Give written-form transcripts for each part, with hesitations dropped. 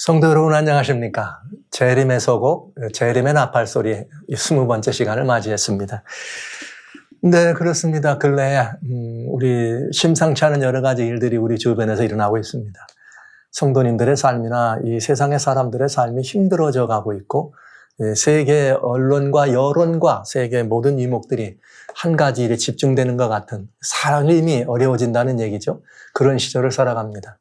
성도 여러분 안녕하십니까? 재림의 서곡, 재림의 나팔소리 20번째 시간을 맞이했습니다. 네, 그렇습니다. 근래에 우리 심상치 않은 여러 가지 일들이 우리 주변에서 일어나고 있습니다. 성도님들의 삶이나 이 세상의 사람들의 삶이 힘들어져 가고 있고, 세계 언론과 여론과 세계 모든 이목들이 한 가지 일에 집중되는 것 같은 삶이 어려워진다는 얘기죠. 그런 시절을 살아갑니다.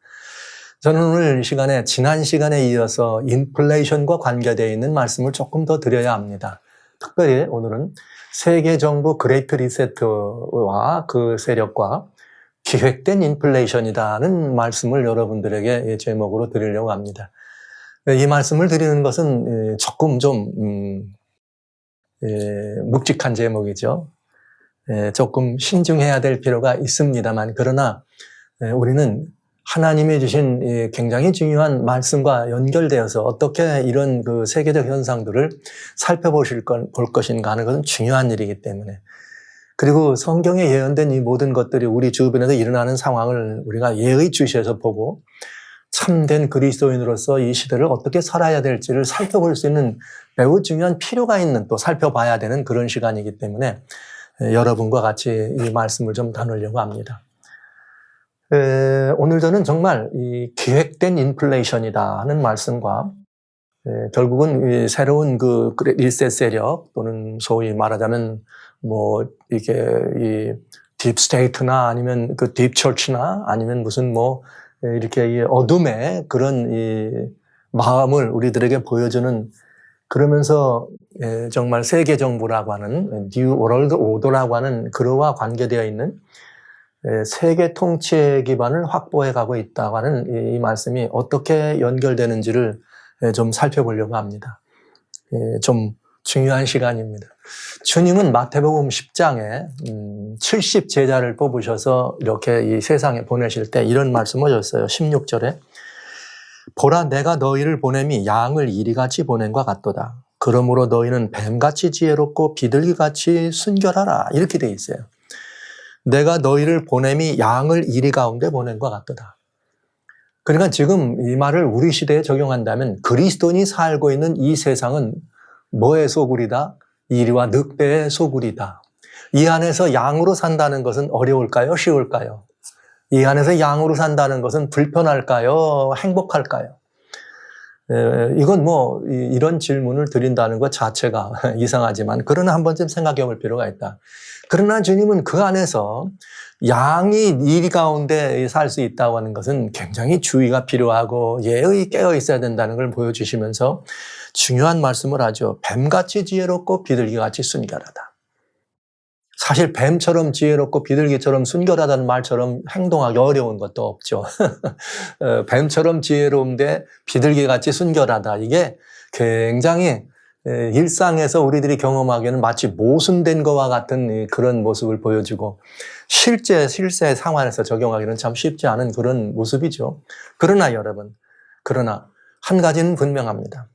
저는 오늘 시간에 지난 시간에 이어서 인플레이션과 관계되어 있는 말씀을 조금 더 드려야 합니다. 특별히 오늘은 세계 정부 그레이트 리세트와 그 세력과 기획된 인플레이션이라는 말씀을 여러분들에게 제목으로 드리려고 합니다. 이 말씀을 드리는 것은 조금 좀 묵직한 제목이죠. 조금 신중해야 될 필요가 있습니다만, 그러나 우리는 하나님이 주신 굉장히 중요한 말씀과 연결되어서 어떻게 이런 그 세계적 현상들을 볼 것인가 하는 것은 중요한 일이기 때문에, 그리고 성경에 예언된 이 모든 것들이 우리 주변에서 일어나는 상황을 우리가 예의주시해서 보고 참된 그리스도인으로서 이 시대를 어떻게 살아야 될지를 살펴볼 수 있는 매우 중요한 필요가 있는, 또 살펴봐야 되는 그런 시간이기 때문에 여러분과 같이 이 말씀을 좀 나누려고 합니다. 오늘 저는 정말 이 기획된 인플레이션이다 하는 말씀과 결국은 이 새로운 그 1세 세력, 또는 소위 말하자면 뭐 이게 이 딥스테이트나 아니면 그 딥처치나 아니면 무슨 뭐 이렇게 이 어둠의 그런 이 마음을 우리들에게 보여주는, 그러면서 정말 세계 정부라고 하는 뉴 월드 오더라고 하는 그거와 관계되어 있는 세계 통치의 기반을 확보해 가고 있다고 하는 이 말씀이 어떻게 연결되는지를 좀 살펴보려고 합니다. 좀 중요한 시간입니다. 주님은 마태복음 10장에 70 제자를 뽑으셔서 이렇게 이 세상에 보내실 때 이런 말씀을 하셨어요. 16절에 보라, 내가 너희를 보냄이 양을 이리같이 보낸 것 같도다. 그러므로 너희는 뱀같이 지혜롭고 비둘기같이 순결하라. 이렇게 돼 있어요. 내가 너희를 보냄이 양을 이리 가운데 보낸 것 같도다. 그러니까 지금 이 말을 우리 시대에 적용한다면 그리스도인이 살고 있는 이 세상은 뭐의 소굴이다? 이리와 늑대의 소굴이다. 이 안에서 양으로 산다는 것은 어려울까요? 쉬울까요? 이 안에서 양으로 산다는 것은 불편할까요? 행복할까요? 이건 뭐 이런 질문을 드린다는 것 자체가 이상하지만, 그러나 한 번쯤 생각해 볼 필요가 있다. 그러나 주님은 그 안에서 양이 이 가운데 살 수 있다고 하는 것은 굉장히 주의가 필요하고 예의 깨어 있어야 된다는 걸 보여주시면서 중요한 말씀을 하죠. 뱀같이 지혜롭고 비둘기같이 순결하다. 사실 뱀처럼 지혜롭고 비둘기처럼 순결하다는 말처럼 행동하기 어려운 것도 없죠. 뱀처럼 지혜로운데 비둘기같이 순결하다. 이게 굉장히 일상에서 우리들이 경험하기에는 마치 모순된 것과 같은 그런 모습을 보여주고, 실제 상황에서 적용하기는 참 쉽지 않은 그런 모습이죠. 그러나 여러분, 한 가지는 분명합니다.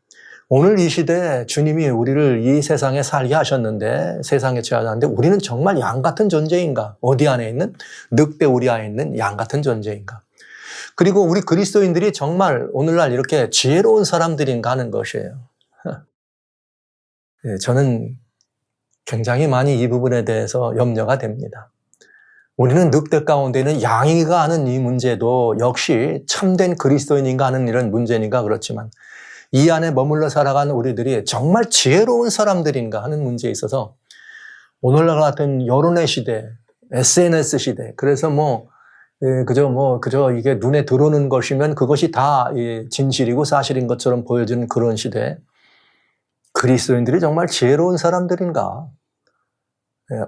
오늘 이 시대에 주님이 우리를 이 세상에 살게 하셨는데, 세상에 취하셨는데, 우리는 정말 양 같은 존재인가? 어디 안에 있는? 늑대 우리 안에 있는 양 같은 존재인가? 그리고 우리 그리스도인들이 정말 오늘날 이렇게 지혜로운 사람들인가 하는 것이에요. 저는 굉장히 많이 이 부분에 대해서 염려가 됩니다. 우리는 늑대 가운데 있는 양인가 하는 이 문제도 역시 참된 그리스도인인가 하는 이런 문제니까 그렇지만, 이 안에 머물러 살아가는 우리들이 정말 지혜로운 사람들인가 하는 문제에 있어서 오늘날 같은 여론의 시대, SNS 시대, 그래서 그저 이게 눈에 들어오는 것이면 그것이 다 진실이고 사실인 것처럼 보여지는 그런 시대에 그리스도인들이 정말 지혜로운 사람들인가?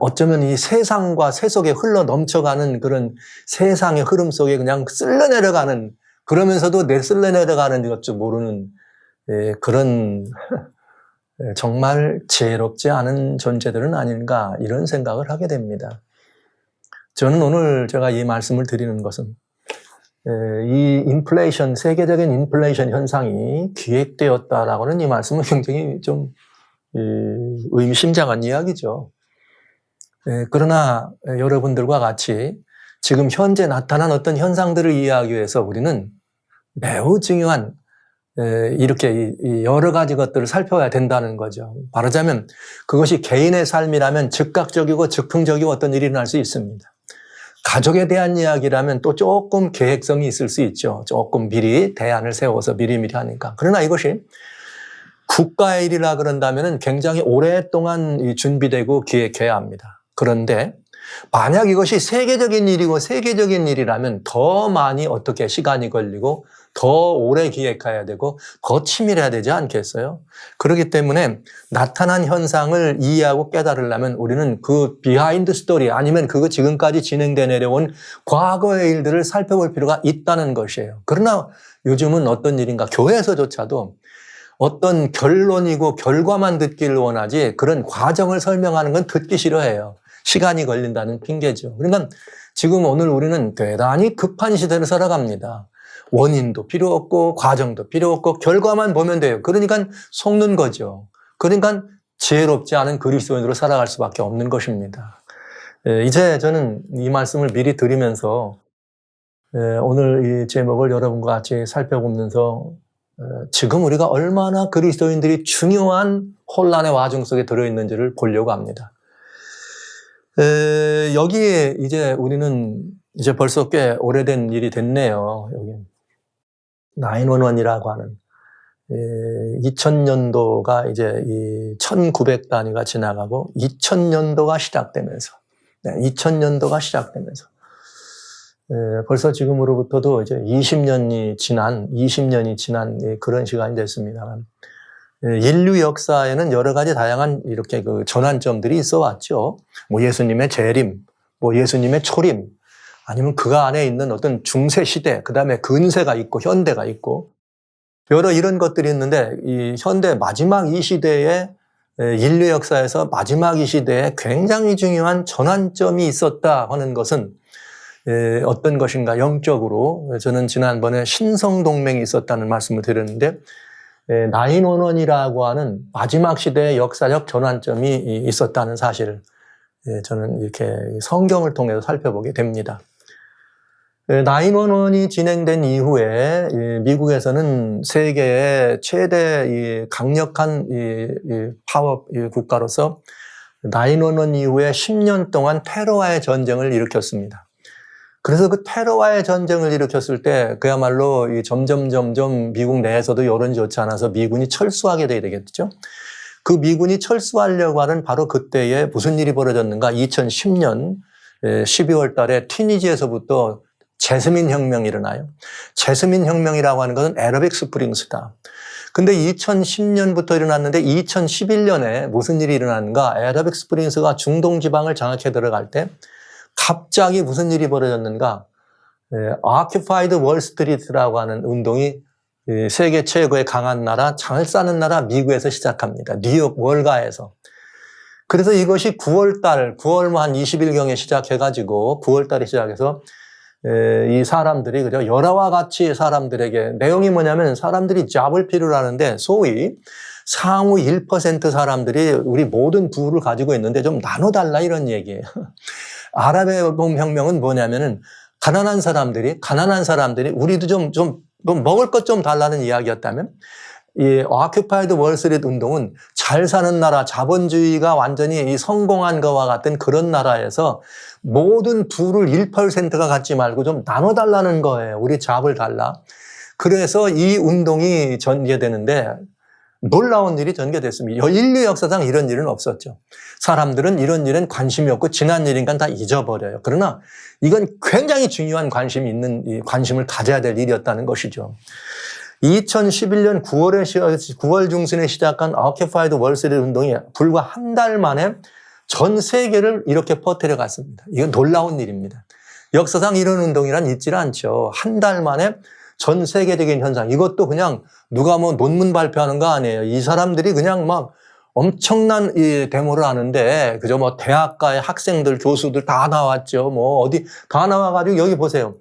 어쩌면 이 세상과 세속에 흘러 넘쳐가는 그런 세상의 흐름 속에 그냥 쓸려 내려가는, 그러면서도 쓸려 내려가는 것도 모르는 그런 정말 지혜롭지 않은 존재들은 아닌가, 이런 생각을 하게 됩니다. 저는 오늘 제가 이 말씀을 드리는 것은 이 인플레이션, 세계적인 인플레이션 현상이 기획되었다라고 하는 이 말씀은 굉장히 좀 의미심장한 이야기죠. 그러나 여러분들과 같이 지금 현재 나타난 어떤 현상들을 이해하기 위해서 우리는 매우 중요한 이렇게 여러 가지 것들을 살펴봐야 된다는 거죠. 말하자면 그것이 개인의 삶이라면 즉각적이고 즉흥적이고 어떤 일이 일어날 수 있습니다. 가족에 대한 이야기라면 또 조금 계획성이 있을 수 있죠. 조금 미리 대안을 세워서 미리미리 하니까. 그러나 이것이 국가의 일이라 그런다면 굉장히 오랫동안 준비되고 기획해야 합니다. 그런데 만약 이것이 세계적인 일이고 세계적인 일이라면 더 많이 어떻게 시간이 걸리고 더 오래 기획해야 되고 더 치밀해야 되지 않겠어요? 그렇기 때문에 나타난 현상을 이해하고 깨달으려면 우리는 그 비하인드 스토리 아니면 그거 지금까지 진행돼 내려온 과거의 일들을 살펴볼 필요가 있다는 것이에요. 그러나 요즘은 어떤 일인가 교회에서조차도 어떤 결론이고 결과만 듣기를 원하지 그런 과정을 설명하는 건 듣기 싫어해요. 시간이 걸린다는 핑계죠. 그러니까 지금 오늘 우리는 대단히 급한 시대를 살아갑니다. 원인도 필요 없고 과정도 필요 없고 결과만 보면 돼요. 그러니까 속는 거죠. 그러니까 지혜롭지 않은 그리스도인으로 살아갈 수밖에 없는 것입니다. 이제 저는 이 말씀을 미리 드리면서 오늘 이 제목을 여러분과 같이 살펴보면서 지금 우리가 얼마나 그리스도인들이 중요한 혼란의 와중 속에 들어있는지를 보려고 합니다. 여기에 이제 우리는 이제 벌써 꽤 오래된 일이 됐네요. 여기 911이라고 하는 2000년도가 이제 이 1900단위가 지나가고 2000년도가 시작되면서 2000년도가 시작되면서 벌써 지금으로부터도 이제 20년이 지난 그런 시간이 됐습니다만 인류 역사에는 여러 가지 다양한 이렇게 그 전환점들이 있어 왔죠. 뭐 예수님의 재림, 뭐 예수님의 초림, 아니면 그 안에 있는 어떤 중세 시대, 그 다음에 근세가 있고 현대가 있고 여러 이런 것들이 있는데 이 현대 마지막 이 시대에 인류 역사에서 마지막 이 시대에 굉장히 중요한 전환점이 있었다 하는 것은 어떤 것인가 영적으로 저는 지난번에 신성동맹이 있었다는 말씀을 드렸는데 911이라고 하는 마지막 시대의 역사적 전환점이 있었다는 사실을 저는 이렇게 성경을 통해서 살펴보게 됩니다. 911이 진행된 이후에 미국에서는 세계의 최대 강력한 파워 국가로서 911 이후에 10년 동안 테러와의 전쟁을 일으켰습니다. 그래서 그 테러와의 전쟁을 일으켰을 때 그야말로 점점 미국 내에서도 여론이 좋지 않아서 미군이 철수하게 되겠죠. 그 미군이 철수하려고 하는 바로 그때에 무슨 일이 벌어졌는가? 2010년 12월 달에 튀니지에서부터 제스민 혁명이 일어나요. 제스민 혁명이라고 하는 것은 애러빅 스프링스다. 근데 2010년부터 일어났는데 2011년에 무슨 일이 일어났는가? 애러빅 스프링스가 중동 지방을 장악해 들어갈 때 갑자기 무슨 일이 벌어졌는가? Occupied Wall Street라고 하는 운동이 세계 최고의 강한 나라, 잘 사는 나라 미국에서 시작합니다. 뉴욕 월가에서. 그래서 이것이 9월 뭐 한 20일경에 시작해가지고 9월 달에 시작해서 이 사람들이 그죠? 열화와 같이 사람들에게 내용이 뭐냐면 사람들이 잡을 필요로 하는데 소위 상위 1% 사람들이 우리 모든 부를 가지고 있는데 좀 나눠달라 이런 얘기예요. 아랍의 봄 혁명은 뭐냐면은 가난한 사람들이 우리도 좀 먹을 것 좀 달라는 이야기였다면 이 Occupied Wall Street 운동은 잘 사는 나라, 자본주의가 완전히 성공한 것과 같은 그런 나라에서 모든 부를 1%가 갖지 말고 좀 나눠달라는 거예요. 우리 잡을 달라. 그래서 이 운동이 전개되는데 놀라운 일이 전개됐습니다. 인류 역사상 이런 일은 없었죠. 사람들은 이런 일은 관심이 없고 지난 일이니까 다 잊어버려요. 그러나 이건 굉장히 중요한 관심을 가져야 될 일이었다는 것이죠. 2011년 9월 중순에 시작한 Occupied Wall Street 운동이 불과 한 달 만에 전 세계를 이렇게 퍼뜨려 갔습니다. 이건 놀라운 일입니다. 역사상 이런 운동이란 있질 않죠. 한 달 만에 전 세계적인 현상. 이것도 그냥 누가 뭐 논문 발표하는 거 아니에요. 이 사람들이 그냥 막 엄청난 이 데모를 하는데, 그죠? 뭐 대학가의 학생들, 교수들 다 나왔죠. 뭐 어디 다 나와가지고 여기 보세요.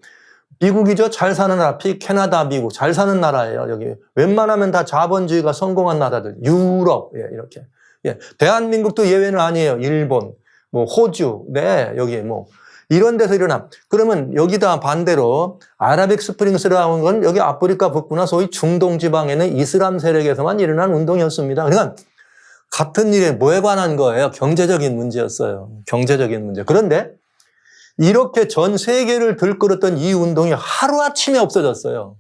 미국이죠. 잘 사는 나라. 캐나다, 미국. 잘 사는 나라예요. 여기. 웬만하면 다 자본주의가 성공한 나라들. 유럽. 예, 이렇게. 예. 대한민국도 예외는 아니에요. 일본, 뭐 호주. 네, 여기 뭐. 이런 데서 일어나. 그러면 여기다 반대로 아라빅 스프링스라는 건 여기 아프리카 북부나 소위 중동 지방에는 이슬람 세력에서만 일어난 운동이었습니다. 그러니까 같은 일에 뭐에 관한 거예요? 경제적인 문제였어요. 경제적인 문제. 그런데 이렇게 전 세계를 들끓었던 이 운동이 하루아침에 없어졌어요.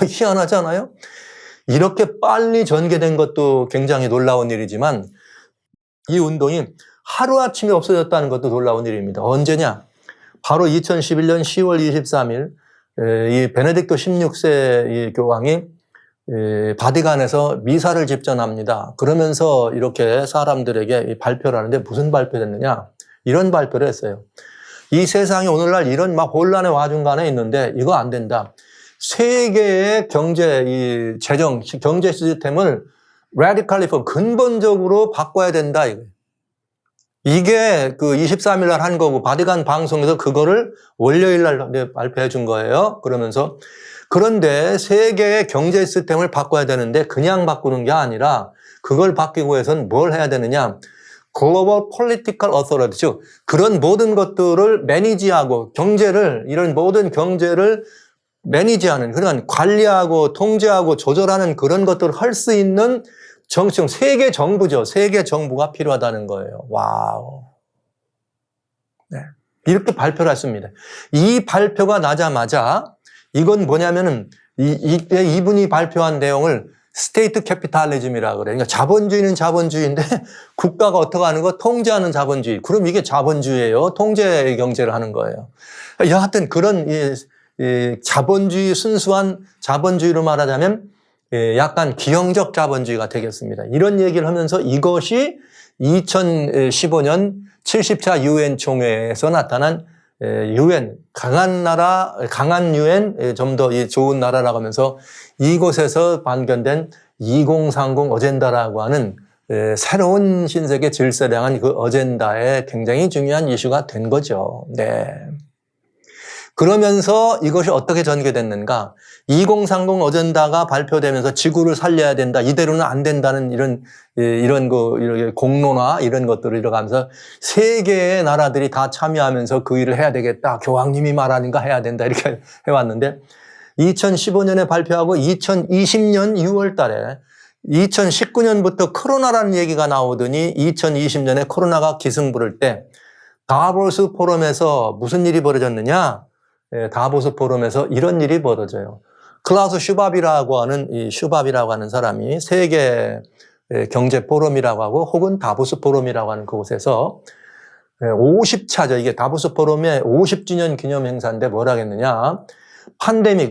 희한하지 않아요? 이렇게 빨리 전개된 것도 굉장히 놀라운 일이지만 이 운동이 하루아침에 없어졌다는 것도 놀라운 일입니다. 언제냐? 바로 2011년 10월 23일 이 베네딕토 16세 이 교황이 바티칸에서 미사를 집전합니다. 그러면서 이렇게 사람들에게 발표를 하는데 무슨 발표를 했느냐? 이런 발표를 했어요. 이 세상이 오늘날 이런 막 혼란의 와중간에 있는데 이거 안 된다. 세계의 경제, 이 재정, 경제 시스템을 radically 근본적으로 바꿔야 된다. 이게 그 23일 날 한 거고 바티칸 방송에서 그거를 월요일 날 발표해 준 거예요. 그러면서 그런데 세계의 경제 시스템을 바꿔야 되는데 그냥 바꾸는 게 아니라 그걸 바뀌기 위해서는 뭘 해야 되느냐? 글로벌 폴리티컬 어서리티, 즉 그런 모든 것들을 매니지하고 경제를 이런 모든 경제를 매니지하는 그러니까 관리하고 통제하고 조절하는 그런 것들을 할 수 있는 정치적 세계 정부죠. 세계 정부가 필요하다는 거예요. 와우. 네. 이렇게 발표를 했습니다. 이 발표가 나자마자 이건 뭐냐면은 이분이 발표한 내용을 스테이트 캐피탈리즘이라고 그래요. 그러니까 자본주의는 자본주의인데 국가가 어떻게 하는 거? 통제하는 자본주의. 그럼 이게 자본주의예요. 통제 경제를 하는 거예요. 여하튼 그런 자본주의, 순수한 자본주의로 말하자면 약간 기형적 자본주의가 되겠습니다. 이런 얘기를 하면서 이것이 2015년 70차 유엔 총회에서 나타난 유엔, 강한 나라, 강한 유엔, 좀 더 좋은 나라라고 하면서 이곳에서 발견된 2030 어젠다라고 하는 새로운 신세계 질서를 향한 그 어젠다에 굉장히 중요한 이슈가 된 거죠. 네. 그러면서 이것이 어떻게 전개됐는가? 2030 어젠다가 발표되면서 지구를 살려야 된다. 이대로는 안 된다는 이런 공론화 이런 것들을 이뤄가면서 세계의 나라들이 다 참여하면서 그 일을 해야 되겠다. 교황님이 말하니까 해야 된다. 이렇게 해왔는데 2015년에 발표하고 2020년 6월 달에 2019년부터 코로나라는 얘기가 나오더니 2020년에 코로나가 기승 부를 때 다보스 포럼에서 무슨 일이 벌어졌느냐? 다보스 포럼에서 이런 일이 벌어져요. 클라우스 슈밥이라고 하는 사람이 세계 경제 포럼이라고 하고 혹은 다보스 포럼이라고 하는 그곳에서 50차죠. 이게 다보스 포럼의 50주년 기념 행사인데 뭐라 했느냐.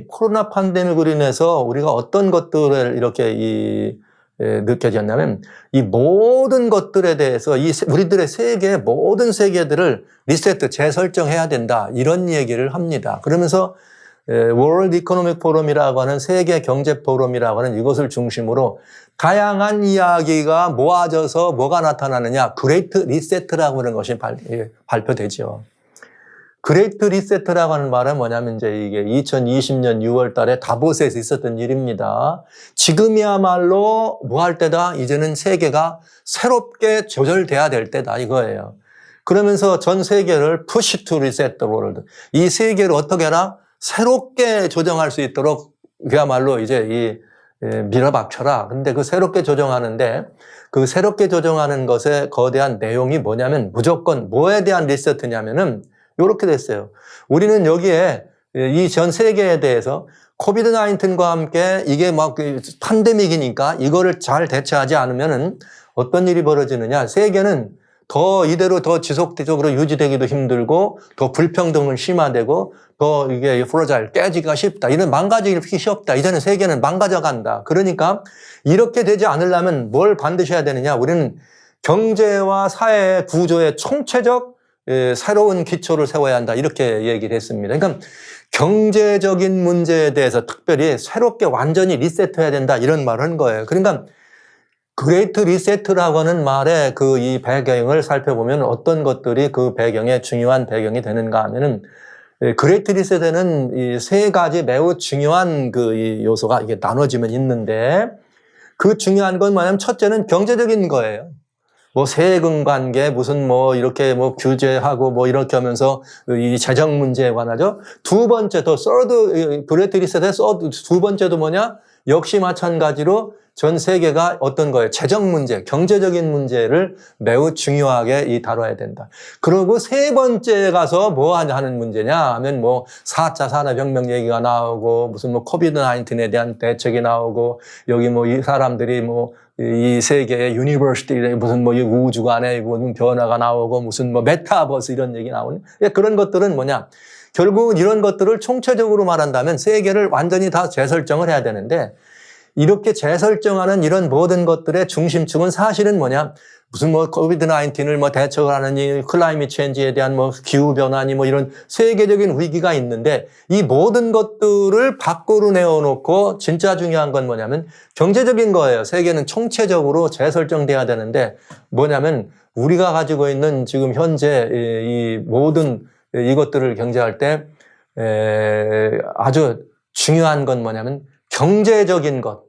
코로나 팬데믹으로 인해서 우리가 어떤 것들을 이렇게 느껴졌냐면 이 모든 것들에 대해서 우리들의 세계의 모든 세계들을 리세트, 재설정해야 된다. 이런 얘기를 합니다. 그러면서 월드 이코노믹 포럼이라고 하는 세계 경제 포럼이라고 하는 이것을 중심으로 다양한 이야기가 모아져서 뭐가 나타나느냐. 그레이트 리세트라고 하는 것이 발표되죠. 그레이트 리세트라고 하는 말은 뭐냐면 이제 이게 2020년 6월 달에 다보스에서 있었던 일입니다. 지금이야말로 뭐 할 때다? 이제는 세계가 새롭게 조절돼야 될 때다 이거예요. 그러면서 전 세계를 push to reset the world. 이 세계를 어떻게 해라? 새롭게 조정할 수 있도록 그야말로 이제 밀어박혀라. 근데 그 새롭게 조정하는데 그 새롭게 조정하는 것의 거대한 내용이 뭐냐면 무조건 뭐에 대한 리세트냐면은 이렇게 됐어요. 우리는 여기에 이 전 세계에 대해서 코비드 19과 함께 이게 막 팬데믹이니까 이거를 잘 대처하지 않으면은 어떤 일이 벌어지느냐. 세계는 더 이대로 더 지속적으로 유지되기도 힘들고 더 불평등은 심화되고 더 이게 프로자일 깨지기가 쉽다. 이런 망가지기 쉽다. 이제는 세계는 망가져 간다. 그러니까 이렇게 되지 않으려면 뭘 반드시 해야 되느냐. 우리는 경제와 사회 구조의 총체적 새로운 기초를 세워야 한다. 이렇게 얘기를 했습니다. 그러니까 경제적인 문제에 대해서 특별히 새롭게 완전히 리셋해야 된다. 이런 말을 한 거예요. 그러니까 그레이트 리세트라고 하는 말의 이 배경을 살펴보면 어떤 것들이 그 배경에 중요한 배경이 되는가 하면은 그레이트 리셋에는 이 세 가지 매우 중요한 이 요소가 이게 나눠지면 있는데 그 중요한 건 뭐냐면 첫째는 경제적인 거예요. 뭐 세금 관계 무슨 뭐 이렇게 뭐 규제하고 뭐 이렇게 하면서 이 재정 문제에 관하죠. 두 번째 더 서드 그레이트 리셋의 두 번째도 뭐냐? 역시 마찬가지로 전 세계가 어떤 거예요? 재정 문제, 경제적인 문제를 매우 중요하게 다뤄야 된다. 그리고 세 번째 가서 뭐 하는 문제냐 하면 뭐 4차 산업혁명 얘기가 나오고 무슨 뭐 코비드 19에 대한 대책이 나오고 여기 뭐 이 사람들이 뭐 이 세계의 유니버시티 무슨 뭐 우주가 안에 무슨 변화가 나오고 무슨 뭐 메타버스 이런 얘기 나오는 그런 것들은 뭐냐? 결국은 이런 것들을 총체적으로 말한다면 세계를 완전히 다 재설정을 해야 되는데 이렇게 재설정하는 이런 모든 것들의 중심축은 사실은 뭐냐? 무슨 뭐 코비드 19을 뭐 대처를 하느니 클라이밋 체인지에 대한 뭐 기후 변화니 뭐 이런 세계적인 위기가 있는데 이 모든 것들을 밖으로 내어놓고 진짜 중요한 건 뭐냐면 경제적인 거예요. 세계는 총체적으로 재설정돼야 되는데 뭐냐면 우리가 가지고 있는 지금 현재 이 모든 이것들을 경제할 때 아주 중요한 건 뭐냐면 경제적인 것.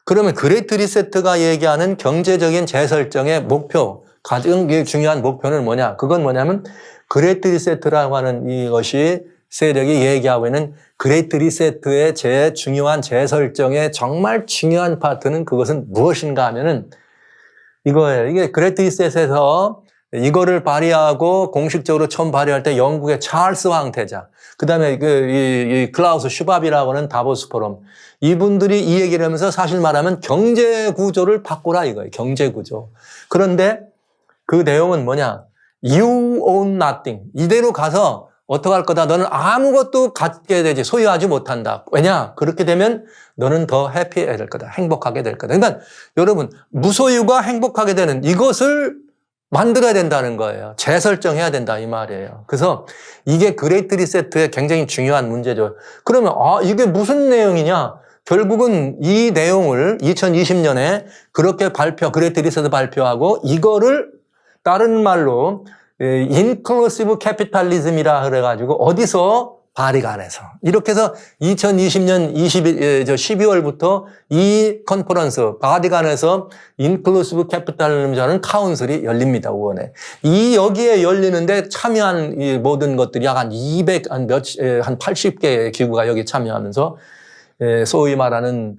그러면 그레이트 리세트가 얘기하는 경제적인 재설정의 목표, 가장 중요한 목표는 뭐냐? 그건 뭐냐면 그레이트 리세트라고 하는 이것이 세력이 얘기하고 있는 그레이트 리세트의 제일 중요한 재설정의 정말 중요한 파트는 그것은 무엇인가 하면은 이거예요. 이게 그레이트 리셋에서 이거를 발의하고 공식적으로 처음 발의할 때 영국의 찰스 황태자, 그 다음에 이 클라우스 슈밥이라고 하는 다보스 포럼, 이분들이 이 얘기를 하면서 사실 말하면 경제 구조를 바꾸라 이거예요. 경제 구조. 그런데 그 내용은 뭐냐? You own nothing. 이대로 가서 어떡할 거다. 너는 아무것도 갖게 되지, 소유하지 못한다. 왜냐? 그렇게 되면 너는 더 해피해질 거다. 행복하게 될 거다. 그러니까 여러분, 무소유가 행복하게 되는 이것을 만들어야 된다는 거예요. 재설정해야 된다 이 말이에요. 그래서 이게 그레이트 리세트의 굉장히 중요한 문제죠. 그러면 이게 무슨 내용이냐? 결국은 이 내용을 2020년에 그렇게 그레이트 리세트 발표하고 이거를 다른 말로 인클루시브 캐피탈리즘이라 그래가지고 어디서? 바리간에서. 이렇게 해서 2020년 12월부터 이 컨퍼런스, 바리간에서 인클루시브 캐피탈리즘이라는 카운슬이 열립니다, 우원에. 여기에 열리는데 참여한 이 모든 것들이 약 한 80개의 기구가 여기 참여하면서, 소위 말하는,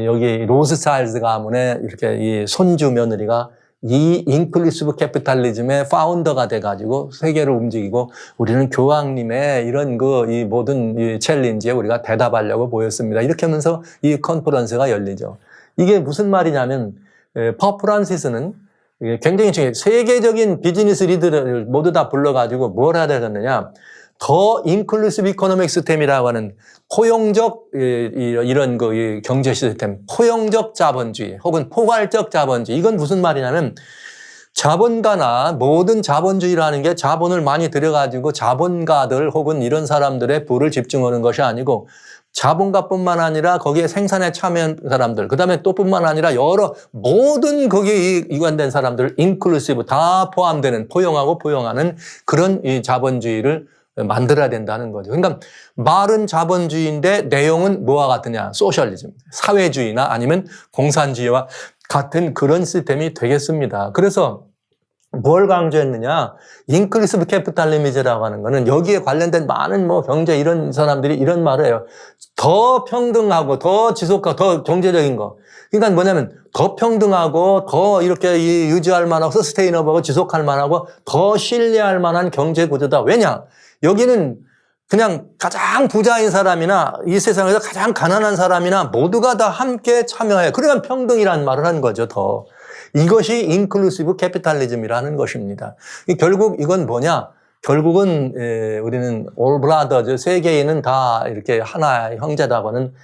여기 로스차일드 가문의 이렇게 이 손주 며느리가 이 인클루시브 캐피탈리즘의 파운더가 돼가지고 세계를 움직이고 우리는 교황님의 이런 이 모든 이 챌린지에 우리가 대답하려고 모였습니다. 이렇게 하면서 이 컨퍼런스가 열리죠. 이게 무슨 말이냐면, 법 프란시스는 굉장히 중요해요. 세계적인 비즈니스 리더를 모두 다 불러가지고 뭘 해야 되겠느냐. 더 인클루시브 이코노믹 시스템이라고 하는 포용적 이런 이 경제 시스템, 포용적 자본주의 혹은 포괄적 자본주의. 이건 무슨 말이냐면 자본가나 모든 자본주의라는 게 자본을 많이 들여가지고 자본가들 혹은 이런 사람들의 부를 집중하는 것이 아니고 자본가뿐만 아니라 거기에 생산에 참여한 사람들, 그 다음에 또 뿐만 아니라 여러 모든 거기에 이관된 사람들, 인클루시브 다 포함되는 포용하고 포용하는 그런 이 자본주의를 만들어야 된다는 거죠. 그러니까 말은 자본주의인데 내용은 뭐와 같으냐? 소셜리즘, 사회주의나 아니면 공산주의와 같은 그런 시스템이 되겠습니다. 그래서 뭘 강조했느냐? 인클루시브 캐피탈리즘이라고 하는 거는 여기에 관련된 많은 뭐 경제 이런 사람들이 이런 말을 해요. 더 평등하고 더 지속하고 더 경제적인 거. 그러니까 뭐냐면 더 평등하고 더 이렇게 유지할 만하고 서스테이너블하고 지속할 만하고 더 신뢰할 만한 경제 구조다. 왜냐? 여기는 그냥 가장 부자인 사람이나 이 세상에서 가장 가난한 사람이나 모두가 다 함께 참여해. 그러니까 평등이라는 말을 한 거죠, 더. 이것이 인클루시브 캐피탈리즘이라는 것입니다. 결국 이건 뭐냐? 결국은 우리는 올 브라더즈, 세계인은 다 이렇게 하나의 형제다고 하는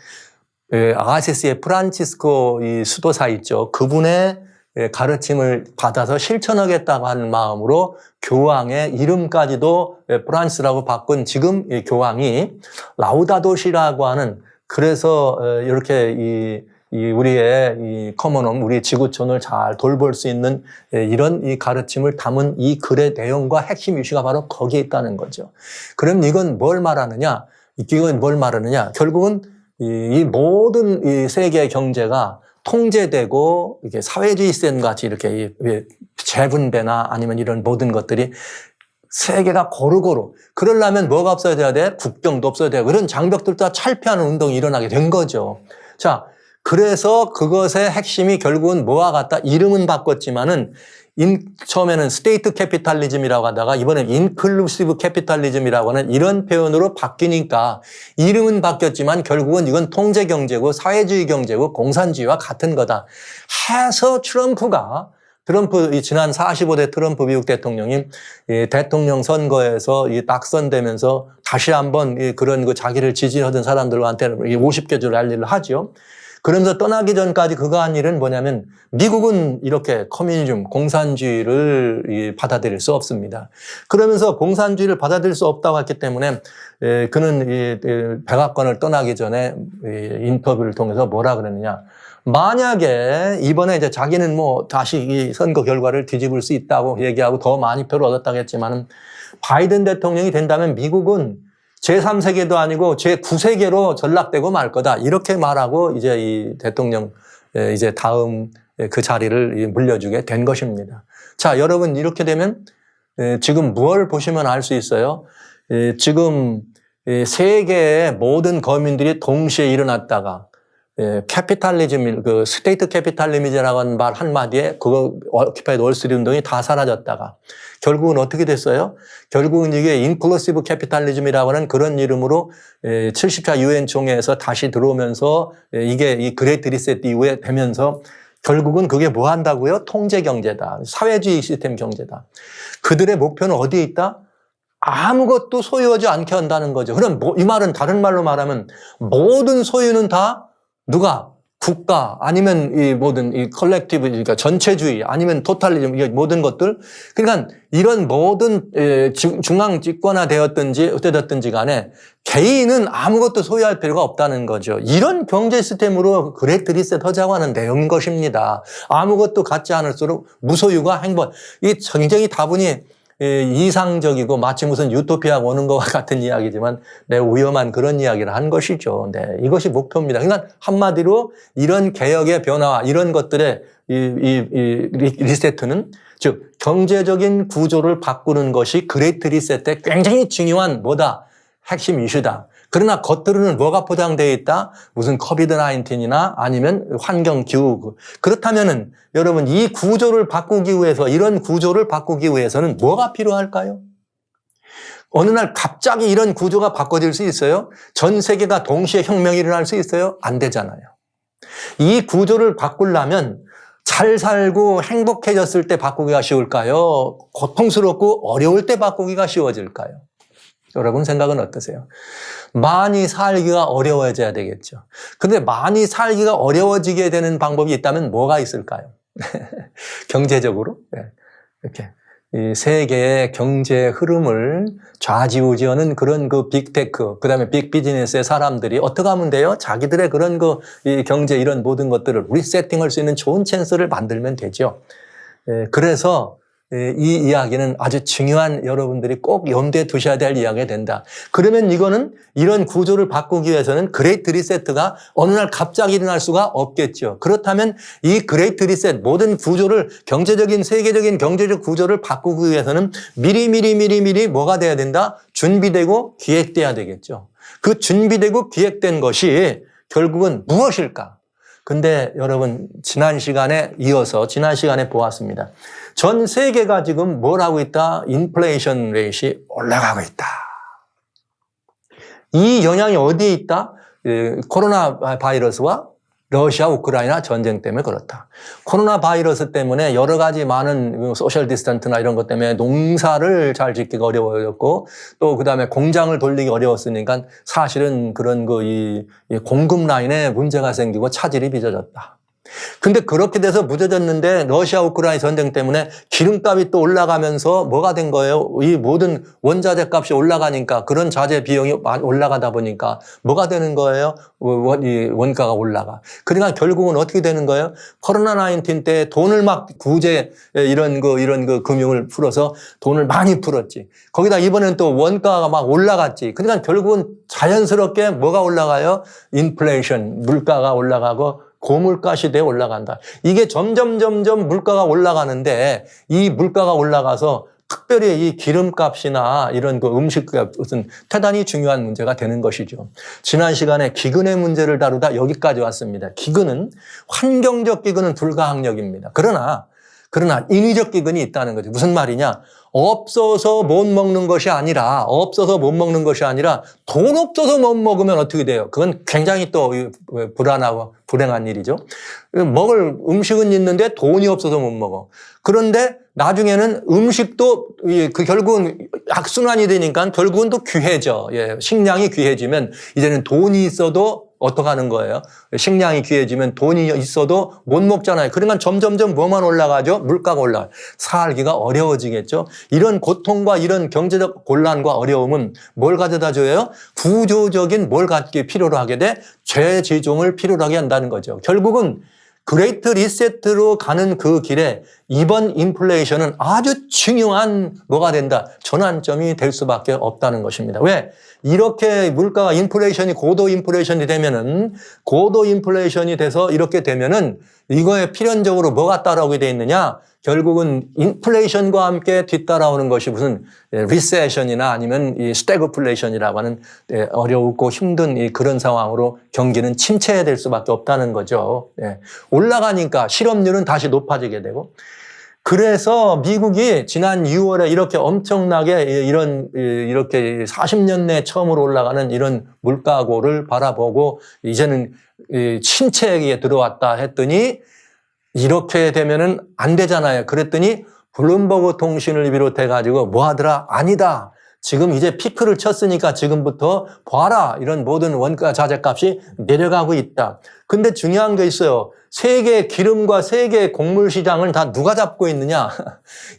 아시시의 프란치스코 이 수도사 있죠. 그분의 가르침을 받아서 실천하겠다고 하는 마음으로 교황의 이름까지도 프란시스라고 바꾼 지금 이 교황이 라우다도시라고 하는, 그래서 이렇게 우리의 이 커먼홈, 우리 지구촌을 잘 돌볼 수 있는 이런 이 가르침을 담은 이 글의 내용과 핵심 이슈가 바로 거기에 있다는 거죠. 그럼 이건 뭘 말하느냐? 이건 뭘 말하느냐? 결국은 이 모든 이 세계 경제가 통제되고 이게 사회주의 시스템 같이 이렇게 재분배나 아니면 이런 모든 것들이 세계가 고루고루 그러려면 뭐가 없어져야 돼? 국경도 없어야 돼. 그런 장벽들도 다 철폐하는 운동이 일어나게 된 거죠. 자, 그래서 그것의 핵심이 결국은 뭐와 같다? 이름은 바꿨지만은 처음에는 스테이트 캐피탈리즘이라고 하다가 이번엔 인클루시브 캐피탈리즘이라고 하는 이런 표현으로 바뀌니까 이름은 바뀌었지만 결국은 이건 통제 경제고 사회주의 경제고 공산주의와 같은 거다 해서 트럼프 지난 45대 트럼프 미국 대통령이 대통령 선거에서 낙선되면서 다시 한번 그런 자기를 지지하던 사람들한테는 50개 줄 랠리를 하죠. 그러면서 떠나기 전까지 그거 한 일은 뭐냐면 미국은 이렇게 커뮤니즘, 공산주의를 받아들일 수 없습니다. 그러면서 공산주의를 받아들일 수 없다고 했기 때문에 그는 백악관을 떠나기 전에 인터뷰를 통해서 뭐라 그러느냐. 만약에 이번에 이제 자기는 다시 이 선거 결과를 뒤집을 수 있다고 얘기하고 더 많이 표를 얻었다고 했지만은 바이든 대통령이 된다면 미국은 제3세계도 아니고 제9세계로 전락되고 말 거다. 이렇게 말하고 이제 이 대통령 이제 다음 그 자리를 물려주게 된 것입니다. 자, 여러분 이렇게 되면 지금 뭘 보시면 알 수 있어요? 지금 세계의 모든 거민들이 동시에 일어났다가 캐피탈리즘, 스테이트 캐피탈리즘이라고 하는 말 한마디에 그거 오큐파이드 월스트리트 운동이 다 사라졌다가 결국은 어떻게 됐어요? 결국은 이게 인클루시브 캐피탈리즘이라고 하는 그런 이름으로 70차 유엔 총회에서 다시 들어오면서 이게 이 그레이트 리셋 이후에 되면서 결국은 그게 뭐 한다고요? 통제 경제다. 사회주의 시스템 경제다. 그들의 목표는 어디에 있다? 아무것도 소유하지 않게 한다는 거죠. 그럼 이 말은 다른 말로 말하면 모든 소유는 다 누가? 국가 아니면 이 모든 이 컬렉티브 그러니까 전체주의 아니면 토탈리즘 이 모든 것들 그러니까 이런 모든 중앙 집권화 되었든지 어떻게 됐든지 간에 개인은 아무것도 소유할 필요가 없다는 거죠. 이런 경제 시스템으로 그레이트 리셋 하자고 하는 내용인 것입니다. 아무것도 갖지 않을수록 무소유가 행복. 이게 굉장히 다분히 이상적이고 마치 무슨 유토피아가 오는 것과 같은 이야기지만 매우 위험한 그런 이야기를 한 것이죠. 네, 이것이 목표입니다. 그러니까 한마디로 이런 개혁의 변화와 이런 것들의 리세트는 즉 경제적인 구조를 바꾸는 것이 그레이트 리셋의 굉장히 중요한 뭐다? 핵심 이슈다. 그러나 겉으로는 뭐가 포장되어 있다? 무슨 코비드-19이나 아니면 환경, 기후. 그렇다면은 여러분 이 구조를 바꾸기 위해서 이런 구조를 바꾸기 위해서는 뭐가 필요할까요? 어느 날 갑자기 이런 구조가 바꿔질 수 있어요? 전 세계가 동시에 혁명이 일어날 수 있어요? 안 되잖아요. 이 구조를 바꾸려면 잘 살고 행복해졌을 때 바꾸기가 쉬울까요? 고통스럽고 어려울 때 바꾸기가 쉬워질까요? 여러분 생각은 어떠세요? 많이 살기가 어려워져야 되겠죠. 근데 많이 살기가 어려워지게 되는 방법이 있다면 뭐가 있을까요? 경제적으로 이렇게 이 세계의 경제 흐름을 좌지우지하는 그런 빅테크, 그다음에 빅비즈니스의 사람들이 어떻게 하면 돼요? 자기들의 그런 이 경제 이런 모든 것들을 리세팅할 수 있는 좋은 찬스를 만들면 되죠. 그래서 이 이야기는 아주 중요한 여러분들이 꼭 염두에 두셔야 될 이야기가 된다. 그러면 이거는 이런 구조를 바꾸기 위해서는 그레이트 리셋가 어느 날 갑자기 일어날 수가 없겠죠. 그렇다면 이 그레이트 리셋 모든 구조를 경제적인 세계적인 경제적 구조를 바꾸기 위해서는 미리 뭐가 돼야 된다? 준비되고 기획돼야 되겠죠. 그 준비되고 기획된 것이 결국은 무엇일까? 근데 여러분 지난 시간에 보았습니다. 전 세계가 지금 뭘 하고 있다? 인플레이션 레이트이 올라가고 있다. 이 영향이 어디에 있다? 코로나 바이러스와 러시아 우크라이나 전쟁 때문에 그렇다. 코로나 바이러스 때문에 여러 가지 많은 소셜 디스턴트나 이런 것 때문에 농사를 잘 짓기가 어려워졌고 또 그다음에 공장을 돌리기 어려웠으니까 사실은 그런 이 공급 라인에 문제가 생기고 차질이 빚어졌다. 근데 그렇게 돼서 무뎌졌는데 러시아 우크라이나 전쟁 때문에 기름값이 또 올라가면서 뭐가 된 거예요? 이 모든 원자재 값이 올라가니까 그런 자재 비용이 올라가다 보니까 뭐가 되는 거예요? 원가가 올라가. 그러니까 결국은 어떻게 되는 거예요? 코로나19 때 돈을 막 구제 이런 금융을 풀어서 돈을 많이 풀었지. 거기다 이번엔 또 원가가 막 올라갔지. 그러니까 결국은 자연스럽게 뭐가 올라가요? 인플레이션, 물가가 올라가고 고물가 시대에 올라간다. 이게 점점 물가가 올라가는데 이 물가가 올라가서 특별히 이 기름값이나 이런 그 음식값은 대단히 중요한 문제가 되는 것이죠. 지난 시간에 기근의 문제를 다루다 여기까지 왔습니다. 기근은 환경적 기근은 불가항력입니다. 그러나 인위적 기근이 있다는 거죠. 무슨 말이냐? 없어서 못 먹는 것이 아니라 돈 없어서 못 먹으면 어떻게 돼요? 그건 굉장히 또 불안하고 불행한 일이죠. 먹을 음식은 있는데 돈이 없어서 못 먹어. 그런데 나중에는 음식도 결국은 악순환이 되니까 결국은 또 귀해져. 예, 식량이 귀해지면 이제는 돈이 있어도 어떡하는 거예요? 식량이 귀해지면 돈이 있어도 못 먹잖아요. 그러니까 점점 뭐만 올라가죠? 물가가 올라가요. 살기가 어려워지겠죠. 이런 고통과 이런 경제적 곤란과 어려움은 뭘 가져다 줘요? 구조적인 뭘 갖기 필요로 하게 돼? 재지종을 필요로 하게 한다는 거죠. 결국은 그레이트 리셋으로 가는 그 길에 이번 인플레이션은 아주 중요한 뭐가 된다. 전환점이 될 수밖에 없다는 것입니다. 왜? 이렇게 물가가 인플레이션이 고도 인플레이션이 돼서 이렇게 되면은 이거에 필연적으로 뭐가 따라오게 돼 있느냐? 결국은 인플레이션과 함께 뒤따라오는 것이 무슨 리세션이나 아니면 이 스태그플레이션이라고 하는 어렵고 힘든 그런 상황으로 경기는 침체될 수밖에 없다는 거죠. 올라가니까 실업률은 다시 높아지게 되고 그래서 미국이 지난 6월에 이렇게 엄청나게 이렇게 40년 내에 처음으로 올라가는 이런 물가고를 바라보고 이제는 침체기에 들어왔다 했더니 이렇게 되면은 안 되잖아요. 그랬더니 블룸버그 통신을 비롯해 가지고 뭐 하더라? 아니다. 지금 이제 피크를 쳤으니까 지금부터 봐라. 이런 모든 원가 자재값이 내려가고 있다. 근데 중요한 게 있어요. 세계 기름과 세계 곡물 시장을 다 누가 잡고 있느냐?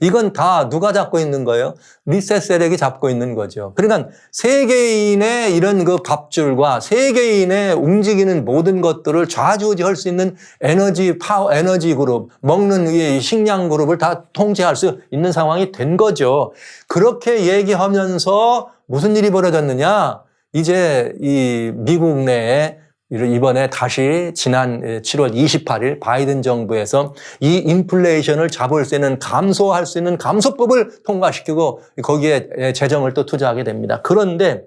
이건 다 누가 잡고 있는 거예요? 리셋 세력이 잡고 있는 거죠. 그러니까 세계인의 이런 그 밥줄과 세계인의 움직이는 모든 것들을 좌지우지할 수 있는 에너지 그룹, 먹는 이 식량 그룹을 다 통제할 수 있는 상황이 된 거죠. 그렇게 얘기하면서 무슨 일이 벌어졌느냐? 이제 이 미국 내에 이번에 다시 지난 7월 28일 바이든 정부에서 이 인플레이션을 잡을 수 있는 감소할 수 있는 감소법을 통과시키고 거기에 재정을 또 투자하게 됩니다. 그런데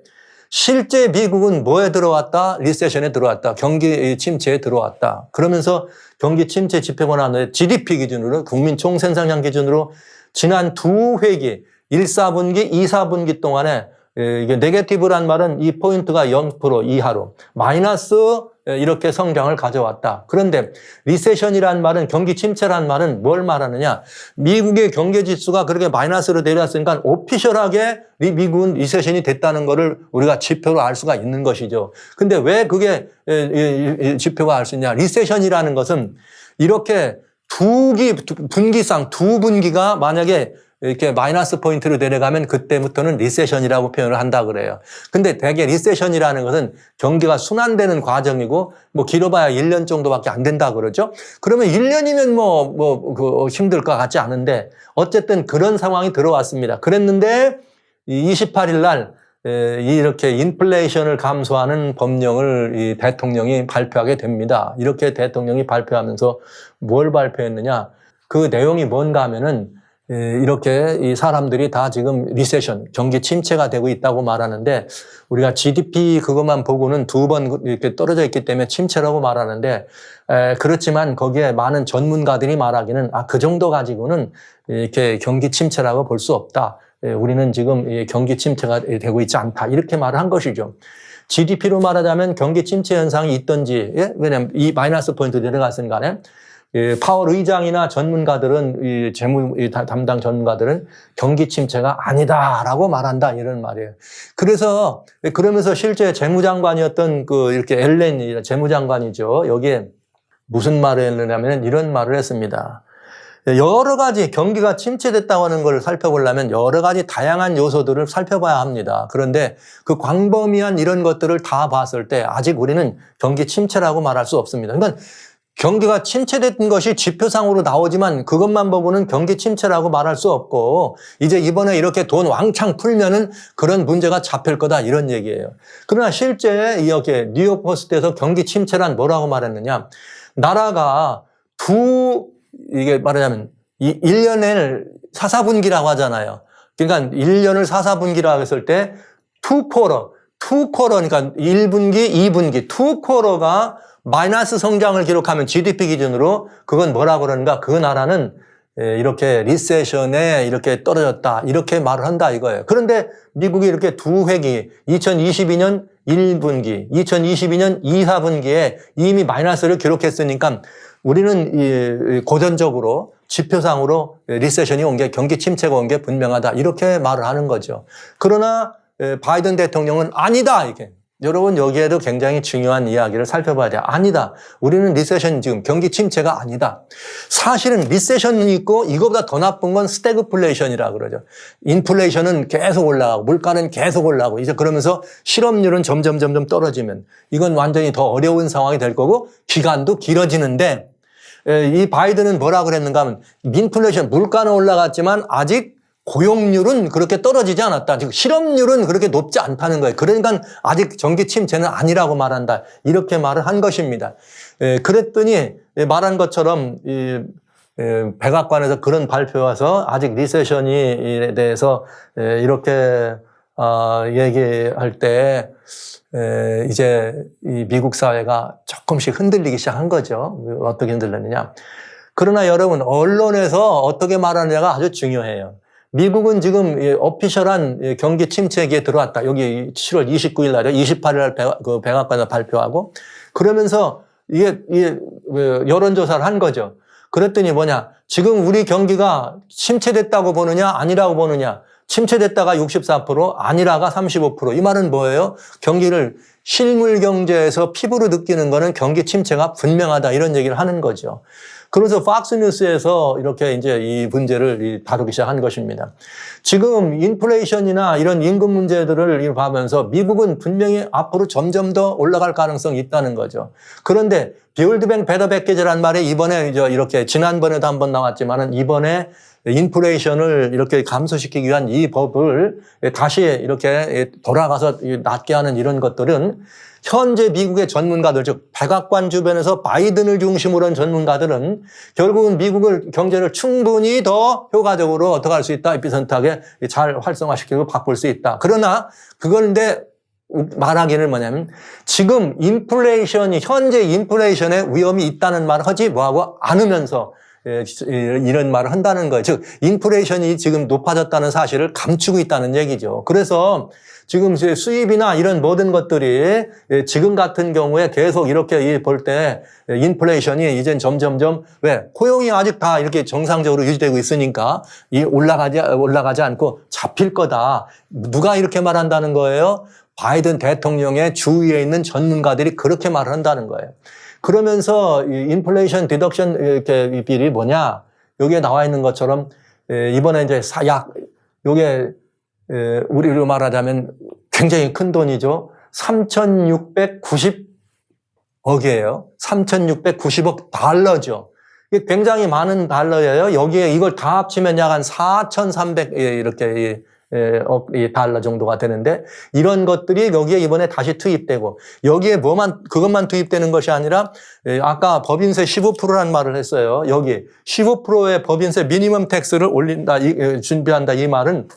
실제 미국은 뭐에 들어왔다? 리세션에 들어왔다. 경기 침체에 들어왔다. 그러면서 경기 침체 지표가 나왔는데 GDP 기준으로 국민 총생산량 기준으로 지난 두 회기 1, 4분기, 2, 4분기 동안에 이게 네게티브란 말은 이 포인트가 0% 이하로 마이너스 이렇게 성장을 가져왔다. 그런데 리세션이란 말은 경기 침체란 말은 뭘 말하느냐? 미국의 경제 지수가 그렇게 마이너스로 내려왔으니까 오피셜하게 미국은 리세션이 됐다는 거를 우리가 지표로 알 수가 있는 것이죠. 근데 왜 그게 지표가 알 수 있냐? 리세션이라는 것은 이렇게 분기상 두 분기가 만약에 이렇게 마이너스 포인트로 내려가면 그때부터는 리세션이라고 표현을 한다 그래요. 근데 대개 리세션이라는 것은 경기가 순환되는 과정이고 뭐 길어봐야 1년 정도밖에 안 된다 그러죠. 그러면 1년이면 힘들 것 같지 않은데 어쨌든 그런 상황이 들어왔습니다. 그랬는데 28일 날 이렇게 인플레이션을 감소하는 법령을 이 대통령이 발표하게 됩니다. 이렇게 대통령이 발표하면서 뭘 발표했느냐? 그 내용이 뭔가 하면은 이렇게 이 사람들이 다 지금 리세션, 경기 침체가 되고 있다고 말하는데 우리가 GDP 그것만 보고는 두 번 이렇게 떨어져 있기 때문에 침체라고 말하는데 그렇지만 거기에 많은 전문가들이 말하기는 그 정도 가지고는 이렇게 경기 침체라고 볼 수 없다. 우리는 지금 경기 침체가 되고 있지 않다. 이렇게 말을 한 것이죠. GDP로 말하자면 경기 침체 현상이 있든지, 왜냐하면 이 마이너스 포인트 내려갔은 간에 파월 의장이나 전문가들은 이 재무 담당 전문가들은 경기 침체가 아니다라고 말한다 이런 말이에요. 그러면서 실제 재무장관이었던 이렇게 앨런 재무장관이죠. 여기에 무슨 말을 했느냐면 이런 말을 했습니다. 여러 가지 경기가 침체됐다고 하는 걸 살펴보려면 여러 가지 다양한 요소들을 살펴봐야 합니다. 그런데 그 광범위한 이런 것들을 다 봤을 때 아직 우리는 경기 침체라고 말할 수 없습니다. 그러니까 경기가 침체된 것이 지표상으로 나오지만 그것만 보고는 경기 침체라고 말할 수 없고 이제 이번에 이렇게 돈 왕창 풀면은 그런 문제가 잡힐 거다 이런 얘기예요. 그러나 실제 이렇게 뉴욕 포스트에서 경기 침체란 뭐라고 말했느냐? 나라가 이게 말하자면 1년을 4분기라고 하잖아요. 그러니까 1년을 4분기라고 했을 때 투 쿼터, 그러니까 1분기, 2분기, 투 쿼터가 마이너스 성장을 기록하면 GDP 기준으로 그건 뭐라고 그러는가? 그 나라는 이렇게 리세션에 이렇게 떨어졌다. 이렇게 말을 한다 이거예요. 그런데 미국이 이렇게 두 회기 2022년 1분기, 2022년 2, 4분기에 이미 마이너스를 기록했으니까 우리는 고전적으로 지표상으로 리세션이 온 게 경기 침체가 온 게 분명하다. 이렇게 말을 하는 거죠. 그러나 바이든 대통령은 아니다. 이게. 여러분 여기에도 굉장히 중요한 이야기를 살펴봐야 돼요. 아니다. 우리는 리세션 지금 경기 침체가 아니다. 사실은 리세션이 있고 이거보다 더 나쁜 건 스태그플레이션이라 그러죠. 인플레이션은 계속 올라가고 물가는 계속 올라가고 이제 그러면서 실업률은 점점 떨어지면 이건 완전히 더 어려운 상황이 될 거고 기간도 길어지는데 이 바이든은 뭐라고 그랬는가 하면 인플레이션 물가는 올라갔지만 아직 고용률은 그렇게 떨어지지 않았다. 즉 실업률은 그렇게 높지 않다는 거예요. 그러니까 아직 경기 침체는 아니라고 말한다. 이렇게 말을 한 것입니다. 그랬더니 말한 것처럼 백악관에서 그런 발표가 와서 아직 리세션에 대해서 이렇게 얘기할 때 이제 이 미국 사회가 조금씩 흔들리기 시작한 거죠. 어떻게 흔들렸느냐. 그러나 여러분 언론에서 어떻게 말하느냐가 아주 중요해요. 미국은 지금 오피셜한 경기 침체기에 들어왔다. 여기 7월 29일 날에 28일 날 백악관에서 발표하고 그러면서 이게 여론조사를 한 거죠. 그랬더니 뭐냐. 지금 우리 경기가 침체됐다고 보느냐 아니라고 보느냐. 침체됐다가 64%, 아니라가 35%. 이 말은 뭐예요? 경기를 실물 경제에서 피부로 느끼는 거는 경기 침체가 분명하다. 이런 얘기를 하는 거죠. 그래서 팍스뉴스에서 이렇게 이제 이 문제를 다루기 시작한 것입니다. 지금 인플레이션이나 이런 임금 문제들을 봐면서 미국은 분명히 앞으로 점점 더 올라갈 가능성이 있다는 거죠. 그런데 비올드 뱅 베더 패키지라는 말이 이번에 이렇게 지난번에도 한번 나왔지만은 이번에 인플레이션을 이렇게 감소시키기 위한 이 법을 다시 이렇게 돌아가서 낮게 하는 이런 것들은 현재 미국의 전문가들, 즉 백악관 주변에서 바이든을 중심으로 한 전문가들은 결국은 미국을 경제를 충분히 더 효과적으로 어떻게 할 수 있다. 에피센트하게 잘 활성화시키고 바꿀 수 있다. 그러나 그런데 말하기는 뭐냐면 지금 인플레이션이 현재 인플레이션에 위험이 있다는 말을 하지 뭐하고 않으면서 이런 말을 한다는 거예요. 즉 인플레이션이 지금 높아졌다는 사실을 감추고 있다는 얘기죠. 그래서 지금 수입이나 이런 모든 것들이 지금 같은 경우에 계속 이렇게 볼 때 인플레이션이 이젠 점점점 왜 고용이 아직 다 이렇게 정상적으로 유지되고 있으니까 올라가지 않고 잡힐 거다. 누가 이렇게 말한다는 거예요? 바이든 대통령의 주위에 있는 전문가들이 그렇게 말을 한다는 거예요. 그러면서 인플레이션 디덕션 이렇게 비율이 뭐냐? 여기에 나와 있는 것처럼 이번에 이제 요게 우리로 말하자면 굉장히 큰 돈이죠. 3,690억이에요. 3,690억 달러죠. 이게 굉장히 많은 달러예요. 여기에 이걸 다 합치면 약 한 4,300 이렇게 달러 정도가 되는데 이런 것들이 여기에 이번에 다시 투입되고 여기에 그것만 투입되는 것이 아니라 아까 법인세 15%라는 말을 했어요. 여기 15%의 법인세 미니멈 텍스를 올린다, 준비한다 이 말은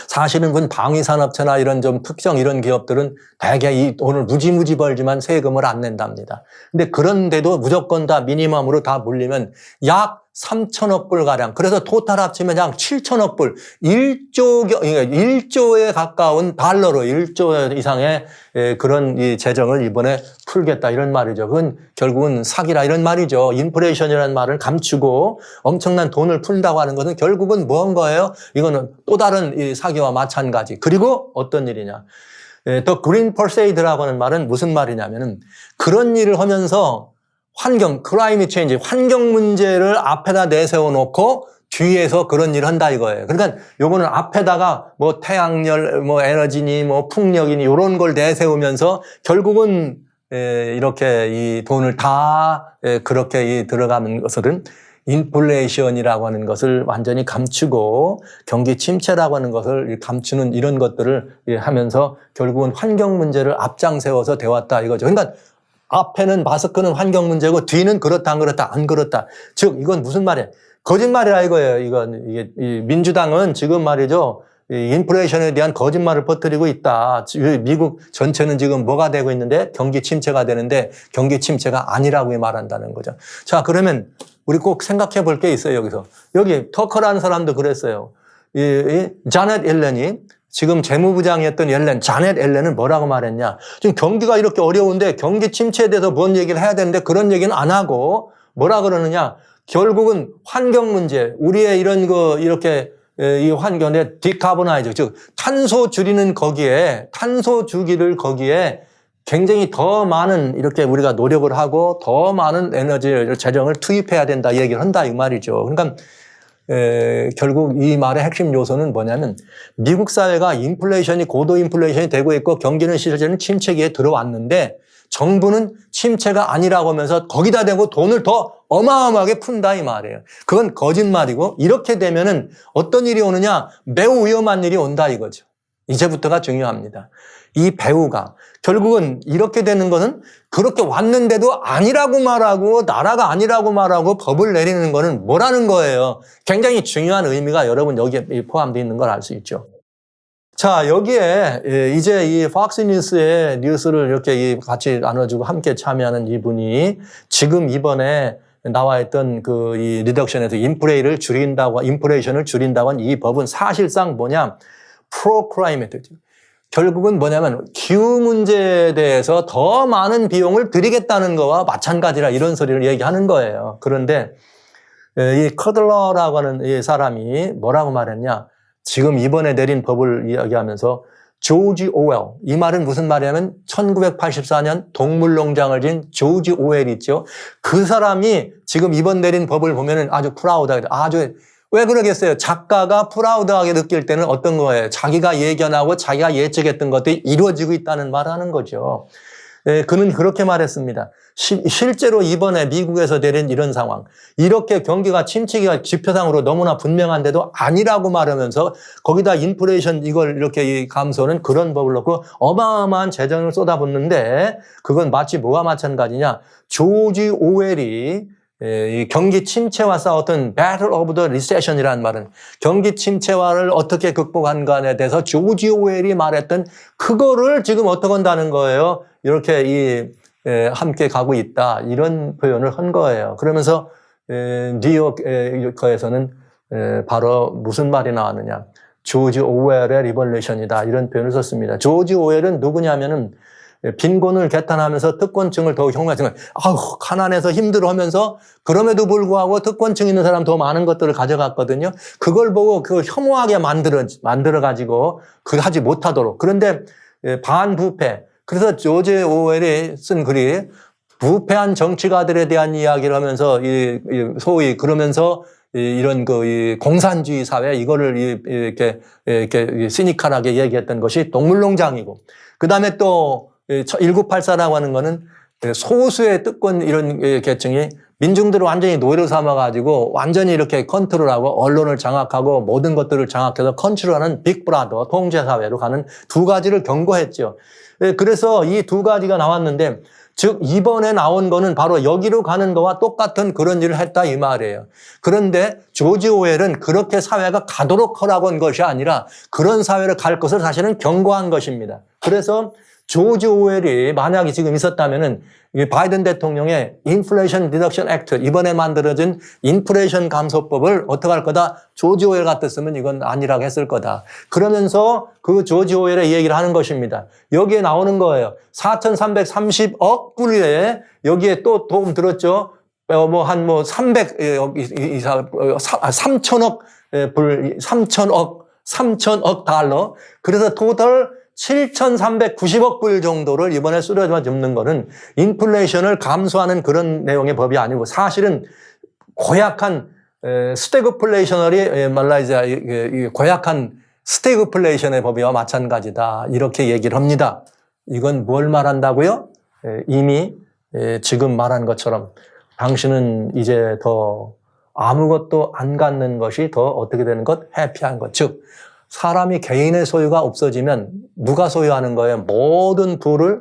사실은 그건 방위산업체나 이런 좀 특정 이런 기업들은 대개 이 돈을 무지무지 벌지만 세금을 안 낸답니다. 근데 그런데도 무조건 다 미니멈으로 다 물리면 약 3천억 불 가량. 그래서 토탈 합치면 약 7천억 불, 1조에 가까운 달러로 1조 이상의 그런 이 재정을 이번에 풀겠다 이런 말이죠. 그건 결국은 사기라 이런 말이죠. 인플레이션이라는 말을 감추고 엄청난 돈을 푼다고 하는 것은 결국은 뭔 거예요? 이거는 또 다른 이 사기와 마찬가지. 그리고 어떤 일이냐? 더 그린 퍼세이드라고 하는 말은 무슨 말이냐면은 그런 일을 하면서 클라이밋 체인지, 환경 문제를 앞에다 내세워 놓고 뒤에서 그런 일을 한다 이거예요. 그러니까 요거는 앞에다가 뭐 태양열, 뭐 에너지니, 뭐 풍력이니 요런 걸 내세우면서 결국은 이렇게 이 돈을 다 그렇게 들어가는 것들은 인플레이션이라고 하는 것을 완전히 감추고 경기 침체라고 하는 것을 감추는 이런 것들을 하면서 결국은 환경 문제를 앞장 세워서 되었다 이거죠. 그러니까 앞에는 마스크는 환경 문제고 뒤는 그렇다 안 그렇다 안 그렇다. 즉 이건 무슨 말이에요? 거짓말이라 이거예요. 이게 민주당은 지금 말이죠. 이 인플레이션에 대한 거짓말을 퍼뜨리고 있다. 미국 전체는 지금 뭐가 되고 있는데 경기 침체가 되는데 경기 침체가 아니라고 말한다는 거죠. 자, 그러면 우리 꼭 생각해 볼 게 있어요, 여기서. 여기 터커라는 사람도 그랬어요. 이 자넷 옐런이 지금 재무부장이었던 자넷 옐런은 뭐라고 말했냐. 지금 경기가 이렇게 어려운데 경기 침체에 대해서 뭔 얘기를 해야 되는데 그런 얘기는 안 하고 뭐라 그러느냐. 결국은 환경 문제, 우리의 이런 이렇게 이 환경에 디카보나이즈, 즉 탄소 줄이는 탄소 주기를 거기에 굉장히 더 많은 이렇게 우리가 노력을 하고 더 많은 에너지를 재정을 투입해야 된다 얘기를 한다 이 말이죠. 그러니까 결국 이 말의 핵심 요소는 뭐냐면 미국 사회가 고도 인플레이션이 되고 있고 경기는 실제는 침체기에 들어왔는데 정부는 침체가 아니라고 하면서 거기다 대고 돈을 더 어마어마하게 푼다 이 말이에요. 그건 거짓말이고 이렇게 되면은 어떤 일이 오느냐 매우 위험한 일이 온다 이거죠. 이제부터가 중요합니다. 이 배우가 결국은 이렇게 되는 거는 그렇게 왔는데도 아니라고 말하고 나라가 아니라고 말하고 법을 내리는 거는 뭐라는 거예요. 굉장히 중요한 의미가 여러분 여기에 포함되어 있는 걸 알 수 있죠. 자, 여기에 이제 이 팍스 뉴스의 뉴스를 이렇게 같이 나눠주고 함께 참여하는 이분이 지금 이번에 나와 있던 이 리덕션에서 인플레이션을 줄인다고 한 이 법은 사실상 뭐냐? 프로클라이메이트. 결국은 뭐냐면 기후 문제에 대해서 더 많은 비용을 들이겠다는 거와 마찬가지라 이런 소리를 얘기하는 거예요. 그런데 이 커들러라고 하는 이 사람이 뭐라고 말했냐? 지금 이번에 내린 법을 이야기하면서 조지 오웰, 이 말은 무슨 말이냐면 1984년 동물농장을 지은 조지 오웰 있죠. 그 사람이 지금 이번 내린 법을 보면은 아주 프라우드하게, 왜 그러겠어요? 작가가 프라우드하게 느낄 때는 어떤 거예요? 자기가 예견하고 자기가 예측했던 것들이 이루어지고 있다는 말을 하는 거죠. 그는 그렇게 말했습니다. 실제로 이번에 미국에서 내린 이런 상황, 이렇게 경기가 침체기가 지표상으로 너무나 분명한데도 아니라고 말하면서 거기다 인플레이션 이걸 이렇게 감소는 그런 법을 놓고 어마어마한 재정을 쏟아붓는데 그건 마치 뭐와 마찬가지냐. 조지 오웰이 이 경기 침체와 싸웠던 Battle of the Recession이라는 말은 경기 침체화를 어떻게 극복한가에 대해서 조지 오웰이 말했던 그거를 지금 어떻게 한다는 거예요. 이렇게 함께 가고 있다. 이런 표현을 한 거예요. 그러면서 뉴욕에서는 바로 무슨 말이 나왔느냐. 조지 오웰의 리볼루션이다. 이런 표현을 썼습니다. 조지 오웰은 누구냐면은 빈곤을 개탄하면서 특권층을 더욱 혐오하지만 가난해서 힘들어하면서 그럼에도 불구하고 특권층 있는 사람 더 많은 것들을 가져갔거든요. 그걸 보고 그걸 혐오하게 만들어가지고 하지 못하도록. 그런데 반부패. 그래서 조지 오웰이 쓴 글이 부패한 정치가들에 대한 이야기를 하면서 소위 그러면서 이런 이 공산주의 사회 이거를 이렇게 시니컬하게 얘기했던 것이 동물농장이고 그다음에 또 1984라고 하는 거는 소수의 특권 이런 계층이 민중들을 완전히 노예로 삼아가지고 완전히 이렇게 컨트롤하고 언론을 장악하고 모든 것들을 장악해서 컨트롤하는 빅브라더 통제사회로 가는 두 가지를 경고했죠. 그래서 이 두 가지가 나왔는데 즉 이번에 나온 거는 바로 여기로 가는 거와 똑같은 그런 일을 했다 이 말이에요. 그런데 조지 오웰은 그렇게 사회가 가도록 하라고 한 것이 아니라 그런 사회를 갈 것을 사실은 경고한 것입니다. 그래서 조지 오웰이 만약에 지금 있었다면은 바이든 대통령의 인플레이션 리덕션 액트 이번에 만들어진 인플레이션 감소법을 어떻게 할 거다? 조지 오웰 같았으면 이건 아니라고 했을 거다. 그러면서 그 조지 오웰의 얘기를 하는 것입니다. 여기에 나오는 거예요. 4,330억 불에 여기에 또 도움 들었죠. 3,000억 불, 3,000억 달러. 그래서 토탈 7,390억 불 정도를 이번에 쓰러져 줍는 거는 인플레이션을 감소하는 그런 내용의 법이 아니고 사실은 고약한 스태그플레이셔너리 말라이자 고약한 스태그플레이션의 법이와 마찬가지다. 이렇게 얘기를 합니다. 이건 뭘 말한다고요? 이미 지금 말한 것처럼 당신은 이제 더 아무것도 안 갖는 것이 더 어떻게 되는 것? 해피한 것. 즉 사람이 개인의 소유가 없어지면 누가 소유하는 거예요? 모든 부를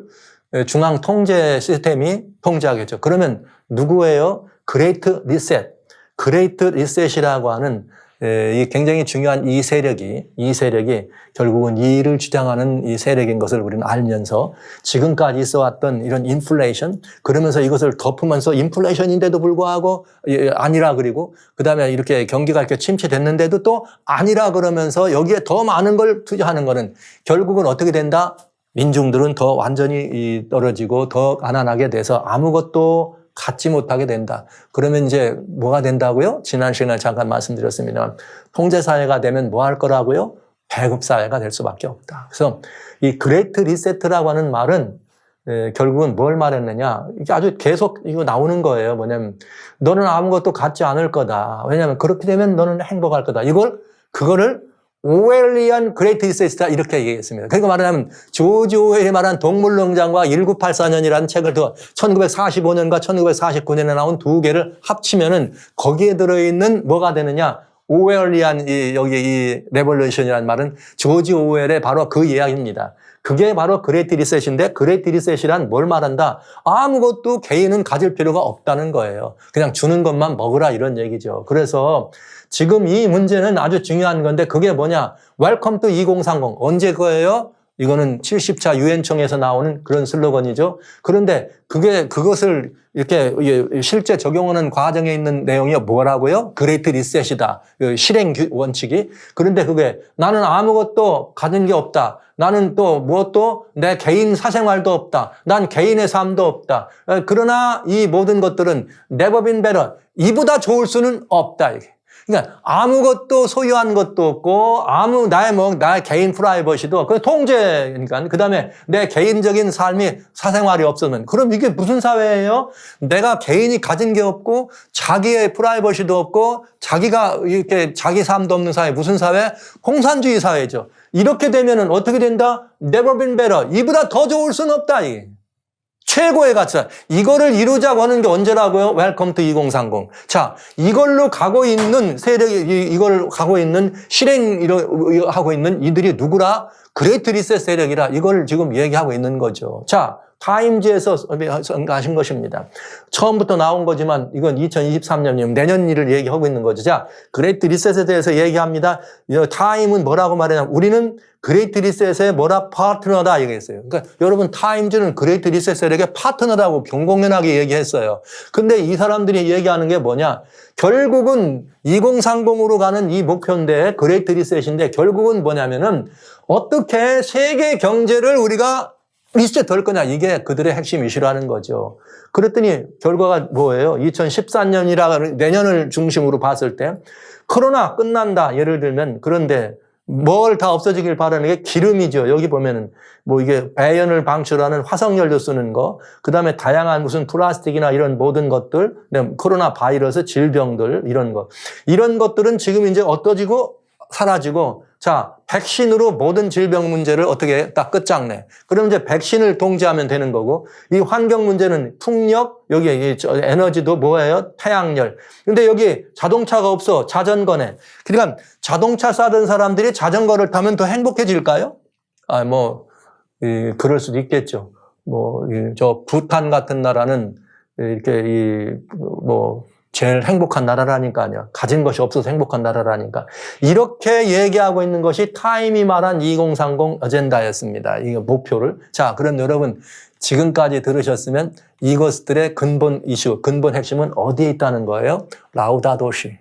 중앙 통제 시스템이 통제하겠죠. 그러면 누구예요? 그레이트 리셋. 그레이트 리셋이라고 하는 이 굉장히 중요한 이 세력이 결국은 이를 주장하는 이 세력인 것을 우리는 알면서 지금까지 있어왔던 이런 인플레이션, 그러면서 이것을 덮으면서 인플레이션인데도 불구하고 아니라, 그리고 그다음에 이렇게 경기가 이렇게 침체됐는데도 또 아니라 그러면서 여기에 더 많은 걸 투자하는 거는 결국은 어떻게 된다? 민중들은 더 완전히 떨어지고 더 가난하게 돼서 아무것도 갖지 못하게 된다. 그러면 이제 뭐가 된다고요? 지난 시간에 잠깐 말씀드렸습니다만 통제사회가 되면 뭐 할 거라고요? 배급사회가 될 수밖에 없다. 그래서 이 그레이트 리세트라고 하는 말은 결국은 뭘 말했느냐? 이게 아주 계속 이거 나오는 거예요. 뭐냐면 너는 아무것도 갖지 않을 거다. 왜냐하면 그렇게 되면 너는 행복할 거다. 그거를 오웰리안 그레이트 리셋이다 이렇게 얘기했습니다. 그러니까 말하자면 조지 오웰이 말한 동물농장과 1984년이라는 책을 1945년과 1949년에 나온 두 개를 합치면은 거기에 들어있는 뭐가 되느냐? 오웰리안 여기 이 레볼루션이라는 말은 조지 오웰의 바로 그 이야기입니다. 그게 바로 그레이트 리셋인데, 그레이트 리셋이란 뭘 말한다? 아무것도 개인은 가질 필요가 없다는 거예요. 그냥 주는 것만 먹으라 이런 얘기죠. 그래서 지금 이 문제는 아주 중요한 건데 그게 뭐냐? 웰컴 투 2030. 언제 거예요? 이거는 70차 유엔총에서 나오는 그런 슬로건이죠. 그런데 그것을 이렇게 실제 적용하는 과정에 있는 내용이 뭐라고요? 그레이트 리셋이다. 실행 원칙이. 그런데 그게 나는 아무것도 가진 게 없다. 나는 또 무엇도 내 개인 사생활도 없다. 난 개인의 삶도 없다. 그러나 이 모든 것들은 never been better. 이보다 좋을 수는 없다. 이게. 그러니까 아무것도 소유한 것도 없고 나의 개인 프라이버시도 그 통제니까 그다음에 내 개인적인 삶이 사생활이 없으면 그럼 이게 무슨 사회예요? 내가 개인이 가진 게 없고 자기의 프라이버시도 없고 자기가 이렇게 자기 삶도 없는 사회, 무슨 사회? 공산주의 사회죠. 이렇게 되면은 어떻게 된다? Never been better. 이보다 더 좋을 수는 없다. 이게. 최고의 가치다. 이거를 이루자고 하는 게 언제라고요? 웰컴 투 2030. 자, 이걸로 가고 있는 세력이, 이걸 가고 있는 실행하고 있는 이들이 누구라? 그레이트 리셋 세력이라 이걸 지금 얘기하고 있는 거죠. 자, 타임즈에서 하신 것입니다. 처음부터 나온 거지만 이건 2023년이면 내년 일을 얘기하고 있는 거죠. 자, 그레이트 리셋에 대해서 얘기합니다. 타임은 뭐라고 말하냐면 우리는 그레이트 리셋의 뭐라 파트너다 얘기했어요. 그러니까 여러분 타임즈는 그레이트 리셋 세력의 파트너라고 경공연하게 얘기했어요. 근데 이 사람들이 얘기하는 게 뭐냐? 결국은 2030으로 가는 이 목표인데 그레이트 리셋인데 결국은 뭐냐면은 어떻게 세계 경제를 우리가 리셋할 거냐 이게 그들의 핵심 이슈라는 거죠. 그랬더니 결과가 뭐예요? 2014년이라 내년을 중심으로 봤을 때 코로나 끝난다 예를 들면 그런데 뭘 다 없어지길 바라는 게 기름이죠. 여기 보면은 뭐 이게 배연을 방출하는 화석연료 쓰는 거, 그 다음에 다양한 무슨 플라스틱이나 이런 모든 것들, 코로나 바이러스, 질병들 이런 것들은 지금 이제 없어지고 사라지고 자, 백신으로 모든 질병 문제를 어떻게 딱 끝장내. 그럼 이제 백신을 통제하면 되는 거고, 이 환경 문제는 풍력, 여기 에너지도 뭐예요? 태양열. 근데 여기 자동차가 없어. 자전거네. 그러니까 자동차 사던 사람들이 자전거를 타면 더 행복해질까요? 그럴 수도 있겠죠. 부탄 같은 나라는 이렇게 제일 행복한 나라라니까요. 가진 것이 없어서 행복한 나라라니까. 이렇게 얘기하고 있는 것이 타임이 말한 2030 어젠다였습니다. 이 목표를. 자, 그럼 여러분 지금까지 들으셨으면 이것들의 근본 이슈, 근본 핵심은 어디에 있다는 거예요? 라우다도시.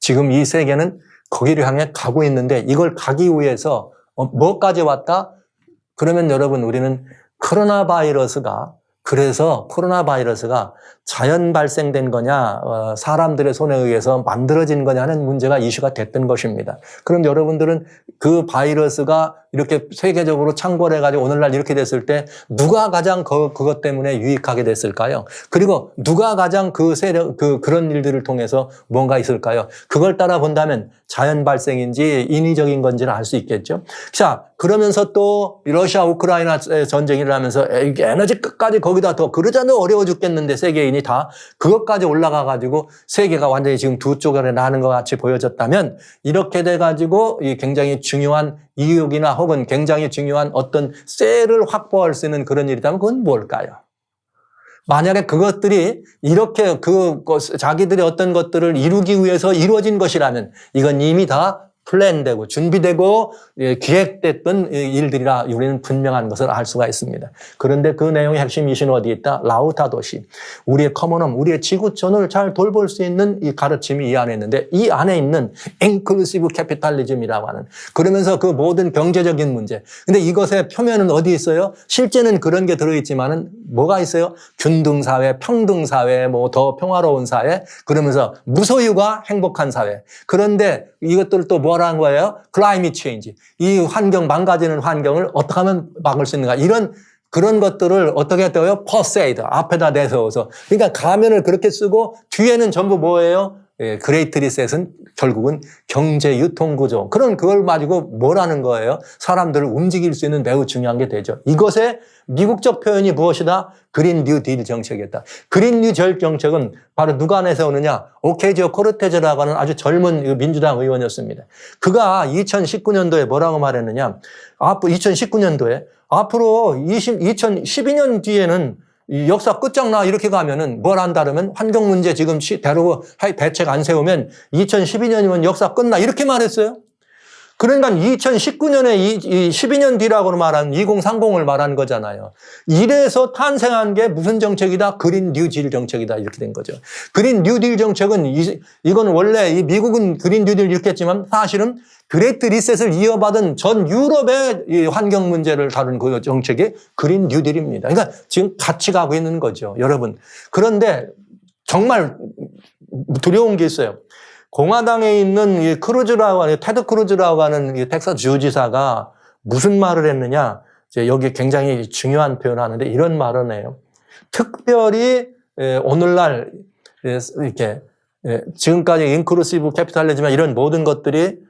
지금 이 세계는 거기를 향해 가고 있는데 이걸 가기 위해서 뭐까지 왔다? 그러면 여러분 우리는 코로나 바이러스가 자연 발생된 거냐, 사람들의 손에 의해서 만들어진 거냐는 문제가 이슈가 됐던 것입니다. 그럼 여러분들은 그 바이러스가 이렇게 세계적으로 창궐해가지고 오늘날 이렇게 됐을 때 누가 가장 그것 때문에 유익하게 됐을까요? 그리고 누가 가장 그런 일들을 통해서 뭔가 있을까요? 그걸 따라 본다면 자연 발생인지 인위적인 건지는 알 수 있겠죠. 자, 그러면서 또 러시아 우크라이나 전쟁이 일어나면서 에너지 끝까지 거기다 더 그러자도 어려워 죽겠는데 세계인이 스크린이 다 그것까지 올라가가지고 세계가 완전히 지금 두 쪽으로 나는 것 같이 보여졌다면 이렇게 돼가지고 이 굉장히 중요한 이육이나 혹은 굉장히 중요한 어떤 셀을 확보할 수 있는 그런 일이라면 그건 뭘까요? 만약에 그것들이 이렇게 자기들의 어떤 것들을 이루기 위해서 이루어진 것이라면 이건 이미 다 플랜되고 준비되고 기획됐던 일들이라 우리는 분명한 것을 알 수가 있습니다. 그런데 그 내용의 핵심 이슈는 어디에 있다? 라우타 도시. 우리의 커먼홈, 우리의 지구촌을 잘 돌볼 수 있는 이 가르침이 이 안에 있는데 이 안에 있는 인클루시브 캐피탈리즘이라고 하는 그러면서 그 모든 경제적인 문제. 근데 이것의 표면은 어디 있어요? 실제는 그런 게 들어있지만은 뭐가 있어요? 균등사회, 평등사회, 뭐 더 평화로운 사회 그러면서 무소유가 행복한 사회. 그런데 이것들 또 뭐라는 거예요? 클라이밋 체인지. 이 환경, 망가지는 환경을 어떻게 하면 막을 수 있는가. 그런 것들을 어떻게 했다고요? 퍼세이드. 앞에다 내세워서. 그러니까 가면을 그렇게 쓰고 뒤에는 전부 뭐예요? 그레이트 리셋은 결국은 경제 유통 구조. 그걸 가지고 뭐라는 거예요? 사람들을 움직일 수 있는 매우 중요한 게 되죠. 이것의 미국적 표현이 무엇이다? 그린 뉴 딜 정책이었다. 그린 뉴 딜 정책은 바로 누가 내세우느냐? 오케지오 코르테즈라고 하는 아주 젊은 민주당 의원이었습니다. 그가 2019년도에 뭐라고 말했느냐? 2019년도에 앞으로 2012년 뒤에는 이 역사 끝장나 이렇게 가면은 뭘 한다 그러면 환경 문제 지금 대로 대책 안 세우면 2012년이면 역사 끝나 이렇게 말했어요. 그러니까 2019년에 이 12년 뒤라고 말하는 2030을 말하는 거잖아요. 이래서 탄생한 게 무슨 정책이다? 그린 뉴딜 정책이다. 이렇게 된 거죠. 그린 뉴딜 정책은 이건 원래 이 미국은 그린 뉴딜 이렇게 했지만 사실은 그레이트 리셋을 이어받은 전 유럽의 이 환경 문제를 다룬 그 정책이 그린 뉴딜입니다. 그러니까 지금 같이 가고 있는 거죠. 여러분. 그런데 정말 두려운 게 있어요. 공화당에 있는 이 테드 크루즈라고 하는 이 텍사스 주지사가 무슨 말을 했느냐. 여기 굉장히 중요한 표현을 하는데 이런 말을 해요. 특별히 오늘날 이렇게 지금까지 인클루시브 캐피탈리즘이나 이런 모든 것들이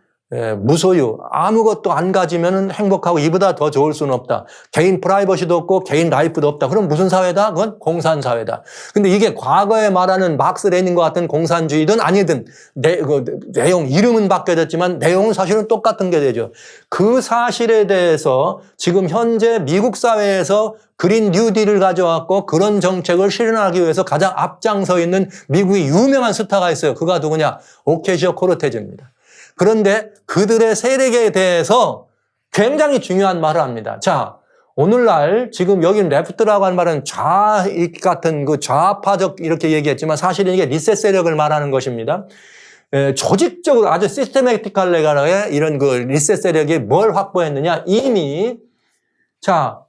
무소유, 아무것도 안 가지면 행복하고 이보다 더 좋을 수는 없다. 개인 프라이버시도 없고 개인 라이프도 없다. 그럼 무슨 사회다? 그건 공산사회다. 근데 이게 과거에 말하는 막스 레닌과 같은 공산주의든 아니든 내용, 이름은 바뀌어졌지만 내용은 사실은 똑같은 게 되죠. 그 사실에 대해서 지금 현재 미국 사회에서 그린 뉴딜을 가져왔고 그런 정책을 실현하기 위해서 가장 앞장서 있는 미국의 유명한 스타가 있어요. 그가 누구냐? 오케지오 코르테즈입니다. 그런데 그들의 세력에 대해서 굉장히 중요한 말을 합니다. 자, 오늘날 지금 여기는 레프트라고 하는 말은 같은 그 좌파적 이렇게 얘기했지만 사실은 이게 리셋 세력을 말하는 것입니다. 조직적으로 아주 시스테매티컬하게 이런 그 리셋 세력이 뭘 확보했느냐? 이미 자,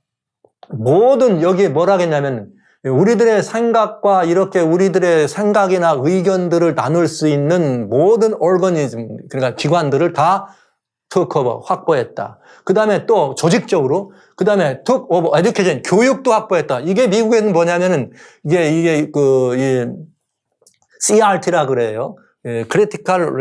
모든 여기에 뭘 하겠냐면 우리들의 생각과 이렇게 우리들의 생각이나 의견들을 나눌 수 있는 모든 오르거니즘, 그러니까 기관들을 다 투커버 확보했다. 그 다음에 또 조직적으로, 그 다음에 투오버 에듀케이션, 교육도 확보했다. 이게 미국에는 뭐냐면은 이게 CRT라 그래요. 크리티컬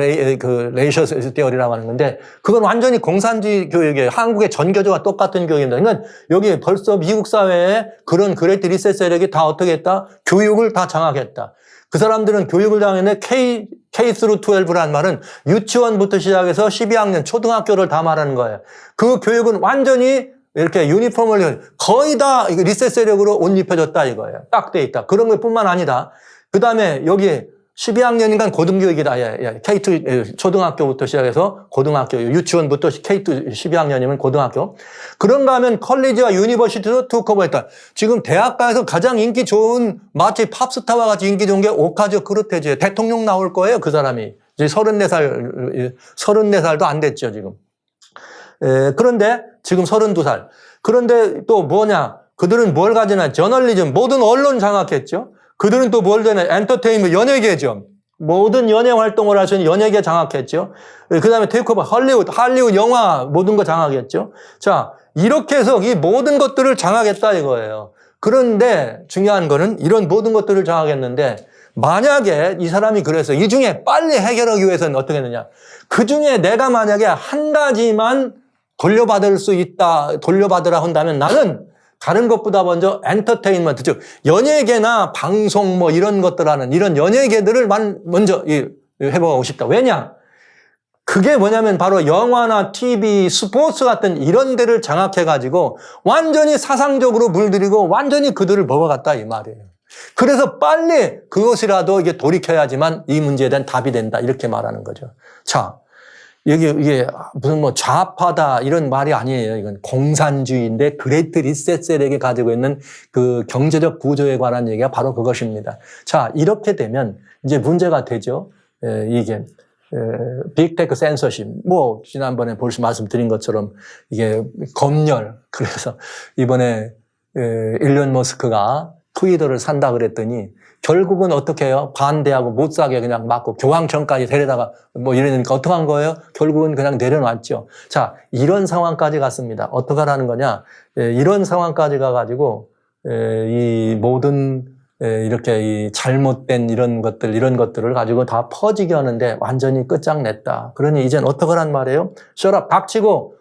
레이셔 티어리라고 하는 건데 그건 완전히 공산주의 교육이에요. 한국의 전교조와 똑같은 교육입니다. 그러니까 여기 벌써 미국 사회에 그런 그레이트 리셋 세력이 다 어떻게 했다? 교육을 다 장악했다. 그 사람들은 교육을 장악했는데 K-12라는 말은 유치원부터 시작해서 12학년 초등학교를 다 말하는 거예요. 그 교육은 완전히 이렇게 유니폼을 거의 다 리셋 세력으로 옷 입혀줬다 이거예요. 딱 돼 있다. 그런 것뿐만 아니다. 그 다음에 여기 12학년이니까 고등교육이다. K2 초등학교부터 시작해서 고등학교, 유치원부터 K2 12학년이면 고등학교. 그런가 하면 컬리지와 유니버시티도 투커버했다. 지금 대학가에서 가장 인기 좋은 마치 팝스타와 같이 인기 좋은 게 오카지오 코르테즈예요. 대통령 나올 거예요, 그 사람이. 이제 34살도 안 됐죠, 지금. 그런데 지금 32살. 그런데 또 뭐냐? 그들은 뭘 가지나? 저널리즘, 모든 언론 장악했죠. 그들은 또 뭘 되냐? 엔터테인먼트, 연예계죠. 모든 연예 활동을 할 수 있는 연예계 장악했죠. 그 다음에 테이크오버, 할리우드 영화 모든 거 장악했죠. 자, 이렇게 해서 이 모든 것들을 장악했다 이거예요. 그런데 중요한 거는 이런 모든 것들을 장악했는데 만약에 이 사람이 그래서 이 중에 빨리 해결하기 위해서는 어떻게 했느냐? 그 중에 내가 만약에 한 가지만 돌려받으라 한다면 나는 다른 것보다 먼저 엔터테인먼트, 즉 연예계나 방송 뭐 이런 것들 하는 이런 연예계들을 먼저 해보고 싶다. 왜냐? 그게 뭐냐면 바로 영화나 TV, 스포츠 같은 이런 데를 장악해가지고 완전히 사상적으로 물들이고 완전히 그들을 먹어갔다 이 말이에요. 그래서 빨리 그것이라도 이게 돌이켜야지만 이 문제에 대한 답이 된다 이렇게 말하는 거죠. 자, 이게 무슨 뭐 좌파다 이런 말이 아니에요. 이건 공산주의인데 그레이트 리셋 세력이 가지고 있는 그 경제적 구조에 관한 얘기가 바로 그것입니다. 자, 이렇게 되면 이제 문제가 되죠. 이게 빅테크 센서십, 뭐 지난번에 말씀드린 것처럼 이게 검열. 그래서 이번에 일론 머스크가 트위터를 산다 그랬더니 결국은 어떻게 해요? 반대하고 못 사게 그냥 막고 교황청까지 데려다가 뭐 이러니까 어떻게 한 거예요? 결국은 그냥 내려놨죠. 자, 이런 상황까지 갔습니다. 어떻게 하라는 거냐? 이런 상황까지 가가지고 이 모든 이렇게 이 잘못된 이런 것들을 가지고 다 퍼지게 하는데 완전히 끝장냈다. 그러니 이젠 어떻게 하란 말이에요? shut up, 닥치고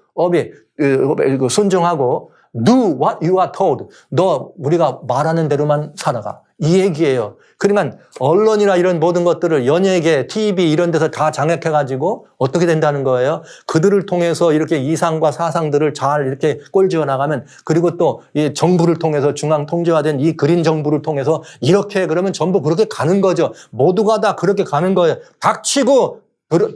순종하고 do what you are told. 너 우리가 말하는 대로만 살아가. 이 얘기예요. 그러니까 언론이나 이런 모든 것들을 연예계, TV 이런 데서 다 장악해가지고 어떻게 된다는 거예요? 그들을 통해서 이렇게 이상과 사상들을 잘 이렇게 꼴지어 나가면 그리고 또 이 정부를 통해서 중앙 통제화된 이 그린 정부를 통해서 이렇게 그러면 전부 그렇게 가는 거죠. 모두가 다 그렇게 가는 거예요. 닥치고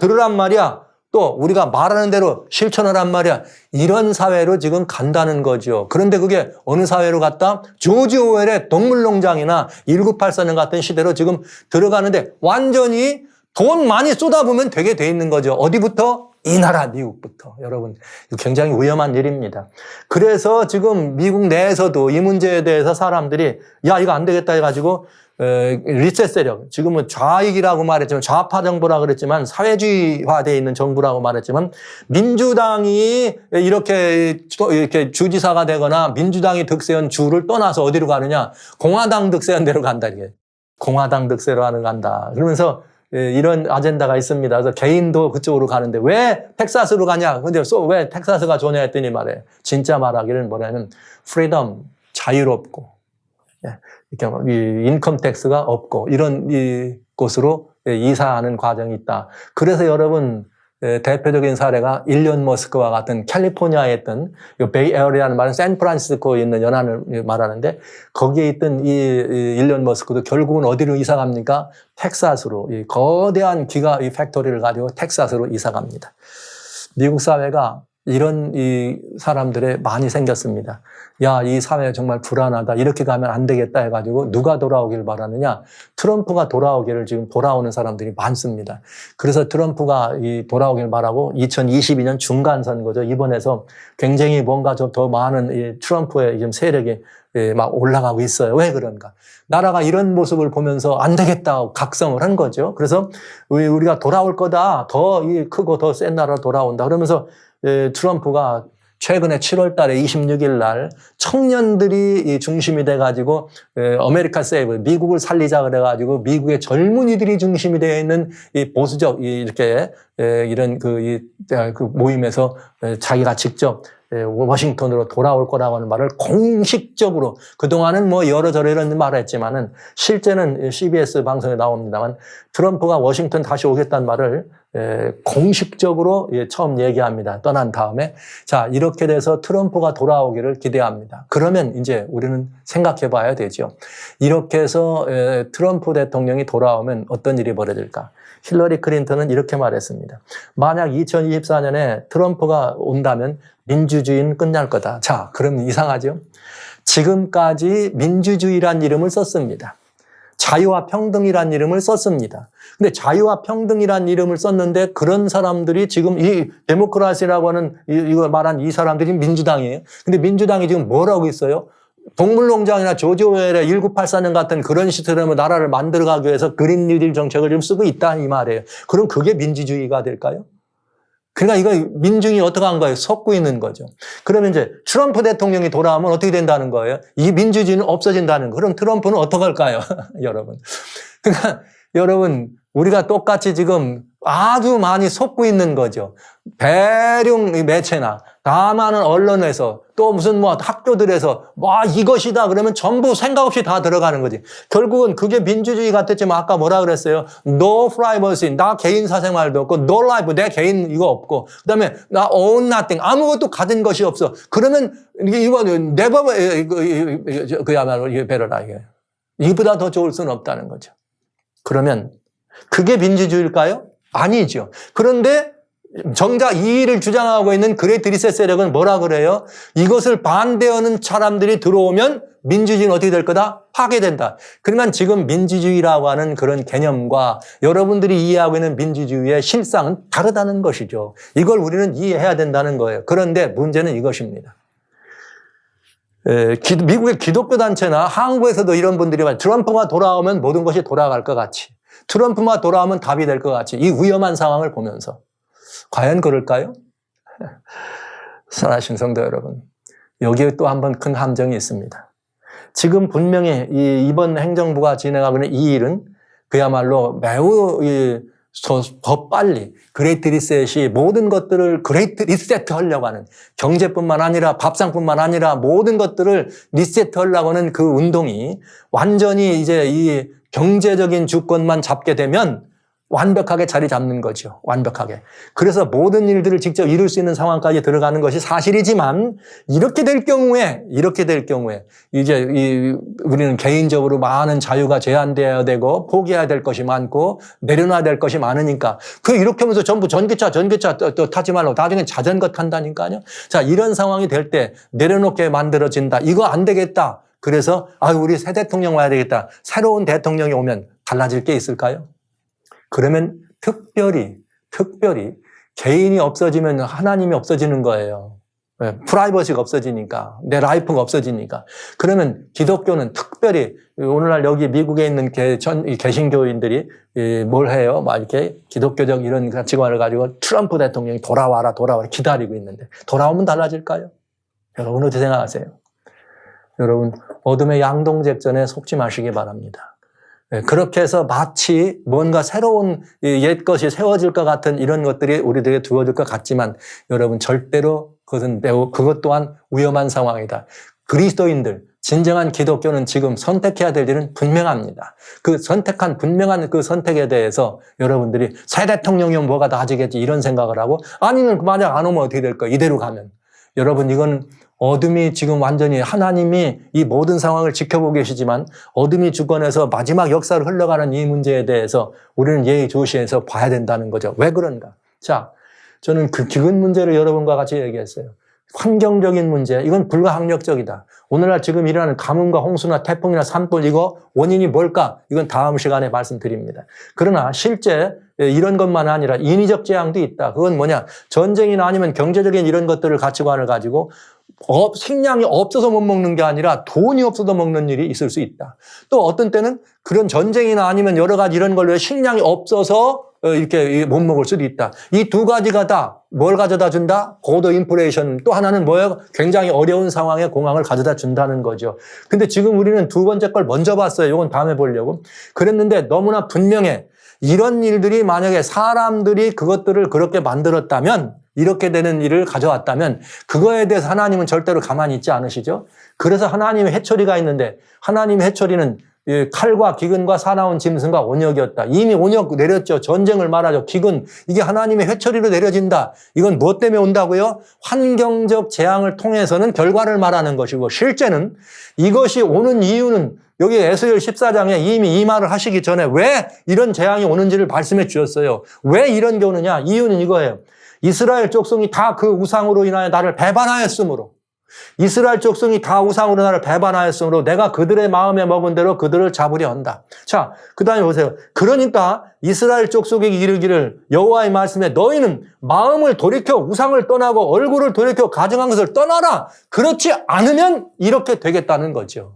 들으란 말이야. 또 우리가 말하는 대로 실천을 한 말이야. 이런 사회로 지금 간다는 거죠. 그런데 그게 어느 사회로 갔다? 조지 오웰의 동물농장이나 1984년 같은 시대로 지금 들어가는데 완전히 돈 많이 쏟아부으면 되게 돼 있는 거죠. 어디부터? 이 나라 미국부터. 여러분, 굉장히 위험한 일입니다. 그래서 지금 미국 내에서도 이 문제에 대해서 사람들이 야 이거 안 되겠다 해가지고 리셋 세력, 지금은 좌익이라고 말했지만 좌파 정부라고 그랬지만 사회주의화되어 있는 정부라고 말했지만 민주당이 이렇게 주지사가 되거나 민주당이 득세한 주를 떠나서 어디로 가느냐? 공화당 득세한 데로 간다 이게. 공화당 득세로 간다. 그러면서 이런 아젠다가 있습니다. 그래서 개인도 그쪽으로 가는데 왜 텍사스로 가냐? 근데 왜 텍사스가 좋냐 했더니 말해. 진짜 말하기를 뭐냐면 프리덤, 자유롭고 이렇게 인컴 텍스가 없고 이런 곳으로 이사하는 과정이 있다. 그래서 여러분 대표적인 사례가 일론 머스크와 같은 캘리포니아에 있던 베이 에어리아라는 말은 샌프란시스코에 있는 연안을 말하는데 거기에 있던 이 일론 머스크도 결국은 어디로 이사 갑니까? 텍사스로 이 거대한 기가 이 팩토리를 가지고 텍사스로 이사 갑니다. 미국 사회가 이런 이 사람들에 많이 생겼습니다. 야, 이 사회 정말 불안하다. 이렇게 가면 안 되겠다 해가지고 누가 돌아오길 바라느냐? 트럼프가 돌아오기를 지금 돌아오는 사람들이 많습니다. 그래서 트럼프가 돌아오길 바라고 2022년 중간 선거죠. 이번에서 굉장히 뭔가 좀 더 많은 이 트럼프의 지금 세력이 막 올라가고 있어요. 왜 그런가? 나라가 이런 모습을 보면서 안 되겠다 각성을 한 거죠. 그래서 우리가 돌아올 거다. 더 크고 더 센 나라 돌아온다. 그러면서 트럼프가 최근에 7월 달에 26일 날 청년들이 중심이 돼가지고 아메리카 세이브, 미국을 살리자 그래가지고 미국의 젊은이들이 중심이 되어 있는 이 보수적 이렇게 이런 그 모임에서 자기가 직접 워싱턴으로 돌아올 거라고 하는 말을 공식적으로 그동안은 뭐 여러저러 이런 말을 했지만은 실제는 CBS 방송에 나옵니다만 트럼프가 워싱턴 다시 오겠다는 말을 공식적으로 처음 얘기합니다. 떠난 다음에 자 이렇게 돼서 트럼프가 돌아오기를 기대합니다. 그러면 이제 우리는 생각해 봐야 되죠. 이렇게 해서 트럼프 대통령이 돌아오면 어떤 일이 벌어질까? 힐러리 클린턴은 이렇게 말했습니다. 만약 2024년에 트럼프가 온다면 민주주의는 끝날 거다. 자, 그럼 이상하죠? 지금까지 민주주의란 이름을 썼습니다. 자유와 평등이란 이름을 썼습니다. 근데 자유와 평등이란 이름을 썼는데 그런 사람들이 지금 이 데모크라시라고 하는 이거 말한 이 사람들이 민주당이에요. 근데 민주당이 지금 뭐라고 있어요? 동물농장이나 조지 오웰의 1984년 같은 그런 시스템으로 나라를 만들어가기 위해서 그린 뉴딜 정책을 좀 쓰고 있다 이 말이에요. 그럼 그게 민주주의가 될까요? 그러니까 이거 민중이 어떻게 한 거예요? 섞고 있는 거죠. 그러면 이제 트럼프 대통령이 돌아오면 어떻게 된다는 거예요? 이 민주주의는 없어진다는 거. 그럼 트럼프는 어떻게 할까요? 여러분. 그러니까 여러분 우리가 똑같이 지금 아주 많이 속고 있는 거죠. 대중 매체나 다 많은 언론에서 또 무슨 뭐 학교들에서 와 이것이다 그러면 전부 생각 없이 다 들어가는 거지. 결국은 그게 민주주의 같았지만 아까 뭐라 그랬어요? No privacy, 나 개인 사생활도 없고 no life, 내 개인 이거 없고 그다음에 나 own nothing, 아무것도 가진 것이 없어. 그러면 이거 never 그야말로 이게 베러라 이게. 이보다 더 좋을 수는 없다는 거죠. 그러면 그게 민주주의일까요? 아니죠. 그런데 정작 이 일을 주장하고 있는 그레이트 리셋 세력은 뭐라 그래요? 이것을 반대하는 사람들이 들어오면 민주주의는 어떻게 될 거다? 파괴된다. 그러면 지금 민주주의라고 하는 그런 개념과 여러분들이 이해하고 있는 민주주의의 실상은 다르다는 것이죠. 이걸 우리는 이해해야 된다는 거예요. 그런데 문제는 이것입니다. 미국의 기독교 단체나 한국에서도 이런 분들이 말 트럼프가 돌아오면 모든 것이 돌아갈 것 같이, 트럼프만 돌아오면 답이 될 것 같이, 이 위험한 상황을 보면서 과연 그럴까요? 사랑하신 성도 여러분, 여기에 또 한 번 큰 함정이 있습니다. 지금 분명히 이번 행정부가 진행하고 있는 이 일은 그야말로 매우 더 빨리 그레이트 리셋이 모든 것들을 그레이트 리셋 하려고 하는, 경제뿐만 아니라 밥상뿐만 아니라 모든 것들을 리셋 하려고 하는 그 운동이 완전히 이제 이 경제적인 주권만 잡게 되면 완벽하게 자리 잡는 거죠. 완벽하게. 그래서 모든 일들을 직접 이룰 수 있는 상황까지 들어가는 것이 사실이지만 이렇게 될 경우에 이제 우리는 개인적으로 많은 자유가 제한되어야 되고 포기해야 될 것이 많고 내려놔야 될 것이 많으니까 이렇게 하면서 전부 전기차 또 타지 말고 나중에 자전거 탄다니까요. 자, 이런 상황이 될 때 내려놓게 만들어진다. 이거 안 되겠다. 그래서 우리 새 대통령 와야 되겠다. 새로운 대통령이 오면 달라질 게 있을까요? 그러면 특별히 개인이 없어지면 하나님이 없어지는 거예요. 프라이버시가 없어지니까, 내 라이프가 없어지니까. 그러면 기독교는 특별히 오늘날 여기 미국에 있는 개신교인들이 뭘 해요? 막 이렇게 기독교적 이런 가치관을 가지고 트럼프 대통령이 돌아와라 기다리고 있는데 돌아오면 달라질까요? 여러분 어떻게 생각하세요? 여러분 어둠의 양동작전에 속지 마시기 바랍니다. 그렇게 해서 마치 뭔가 새로운 옛 것이 세워질 것 같은 이런 것들이 우리들에게 두어질 것 같지만 여러분 절대로 그것 또한 위험한 상황이다. 그리스도인들, 진정한 기독교는 지금 선택해야 될 일은 분명합니다. 그 선택한 분명한 그 선택에 대해서 여러분들이 새 대통령이 오면 뭐가 나아지겠지 이런 생각을 하고 아니면 만약 안 오면 어떻게 될 거야? 이대로 가면. 여러분 이건 어둠이 지금 완전히 하나님이 이 모든 상황을 지켜보고 계시지만 어둠이 주권해서 마지막 역사를 흘러가는 이 문제에 대해서 우리는 예의조시해서 봐야 된다는 거죠. 왜 그런가? 자, 저는 그 기근 문제를 여러분과 같이 얘기했어요. 환경적인 문제, 이건 불가항력적이다. 오늘날 지금 일어나는 가뭄과 홍수나 태풍이나 산불 이거 원인이 뭘까? 이건 다음 시간에 말씀드립니다. 그러나 실제 이런 것만 아니라 인위적 재앙도 있다. 그건 뭐냐? 전쟁이나 아니면 경제적인 이런 것들을 가치관을 가지고 식량이 없어서 못 먹는 게 아니라 돈이 없어서 먹는 일이 있을 수 있다. 또 어떤 때는 그런 전쟁이나 아니면 여러 가지 이런 걸로 식량이 없어서 이렇게 못 먹을 수도 있다. 이 두 가지가 다 뭘 가져다 준다? 고도 인플레이션. 또 하나는 뭐예요? 굉장히 어려운 상황에 공황을 가져다 준다는 거죠. 근데 지금 우리는 두 번째 걸 먼저 봤어요. 이건 다음에 보려고. 그랬는데 너무나 분명해. 이런 일들이 만약에 사람들이 그것들을 그렇게 만들었다면, 이렇게 되는 일을 가져왔다면 그거에 대해서 하나님은 절대로 가만히 있지 않으시죠? 그래서 하나님의 해초리가 있는데 하나님의 해초리는 칼과 기근과 사나운 짐승과 온역이었다. 이미 온역 내렸죠. 전쟁을 말하죠. 기근, 이게 하나님의 회초리로 내려진다. 이건 무엇 때문에 온다고요? 환경적 재앙을 통해서는 결과를 말하는 것이고 실제는 이것이 오는 이유는 여기 에스겔 14장에 이미 이 말을 하시기 전에 왜 이런 재앙이 오는지를 말씀해 주셨어요. 왜 이런 게 오느냐? 이유는 이거예요. 이스라엘 족속이 다 그 우상으로 인하여 나를 배반하였으므로, 이스라엘 족속이 다 우상으로 나를 배반하였으므로 내가 그들의 마음에 먹은 대로 그들을 잡으려 한다. 자, 그 다음에 보세요. 그러니까 이스라엘 족속에게 이르기를 여호와의 말씀에 너희는 마음을 돌이켜 우상을 떠나고 얼굴을 돌이켜 가증한 것을 떠나라. 그렇지 않으면 이렇게 되겠다는 거죠.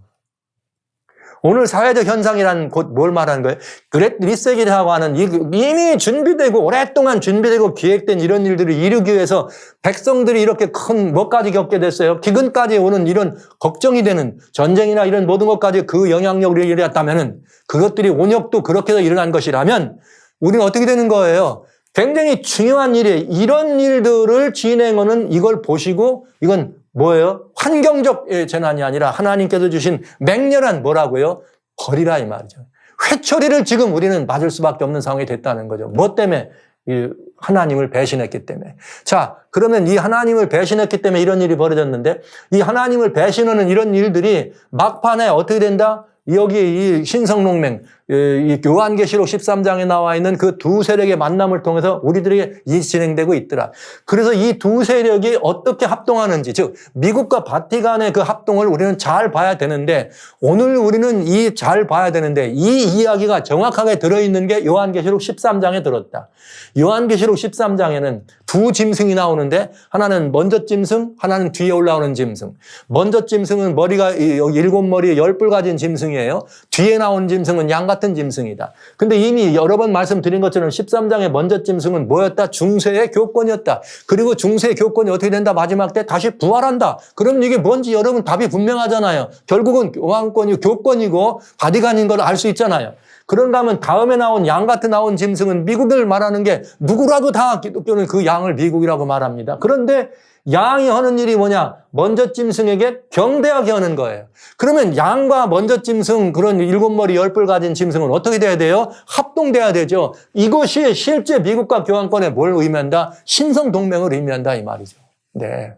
오늘 사회적 현상이란 곧 뭘 말하는 거예요? 그레이트 리셋이라고 하는 이미 준비되고 오랫동안 준비되고 기획된 이런 일들을 이루기 위해서 백성들이 이렇게 큰 뭐까지 겪게 됐어요? 기근까지 오는 이런 걱정이 되는 전쟁이나 이런 모든 것까지 그 영향력을 일어났다면은 그것들이 온역도 그렇게 해서 일어난 것이라면 우리는 어떻게 되는 거예요? 굉장히 중요한 일이에요. 이런 일들을 진행하는 이걸 보시고 이건 뭐예요? 환경적 재난이 아니라 하나님께서 주신 맹렬한 뭐라고요? 벌이라 이 말이죠. 회초리를 지금 우리는 맞을 수밖에 없는 상황이 됐다는 거죠. 뭐 때문에? 이 하나님을 배신했기 때문에. 자, 그러면 이 하나님을 배신했기 때문에 이런 일이 벌어졌는데 이 하나님을 배신하는 이런 일들이 막판에 어떻게 된다? 여기 이 신성동맹, 이 요한계시록 13장에 나와 있는 그 두 세력의 만남을 통해서 우리들에게 진행되고 있더라. 그래서 이 두 세력이 어떻게 합동하는지, 즉 미국과 바티칸의 그 합동을 우리는 잘 봐야 되는데 오늘 우리는 잘 봐야 되는데 이 이야기가 정확하게 들어있는 게 요한계시록 13장에 들었다. 요한계시록 13장에는 두 짐승이 나오는데 하나는 먼저 짐승, 하나는 뒤에 올라오는 짐승. 먼저 짐승은 머리가 7머리 10뿔 가진 짐승이에요. 뒤에 나온 짐승은 양 같은 짐승이다. 근데 이미 여러 번 말씀드린 것처럼 13장의 먼저 짐승은 뭐였다? 중세의 교권이었다. 그리고 중세의 교권이 어떻게 된다? 마지막 때 다시 부활한다. 그럼 이게 뭔지 여러분 답이 분명하잖아요. 결국은 교황권이 교권이고 바티칸인 걸 알 수 있잖아요. 그런가 하면 다음에 나온 양 같은 나온 짐승은 미국을 말하는 게 누구라도 다 기독교는 그 양을 미국이라고 말합니다. 그런데 양이 하는 일이 뭐냐? 먼저 짐승에게 경배하게 하는 거예요. 그러면 양과 먼저 짐승 그런 7머리 10뿔 가진 짐승은 어떻게 돼야 돼요? 합동돼야 되죠. 이것이 실제 미국과 교황권에 뭘 의미한다? 신성동맹을 의미한다 이 말이죠. 네.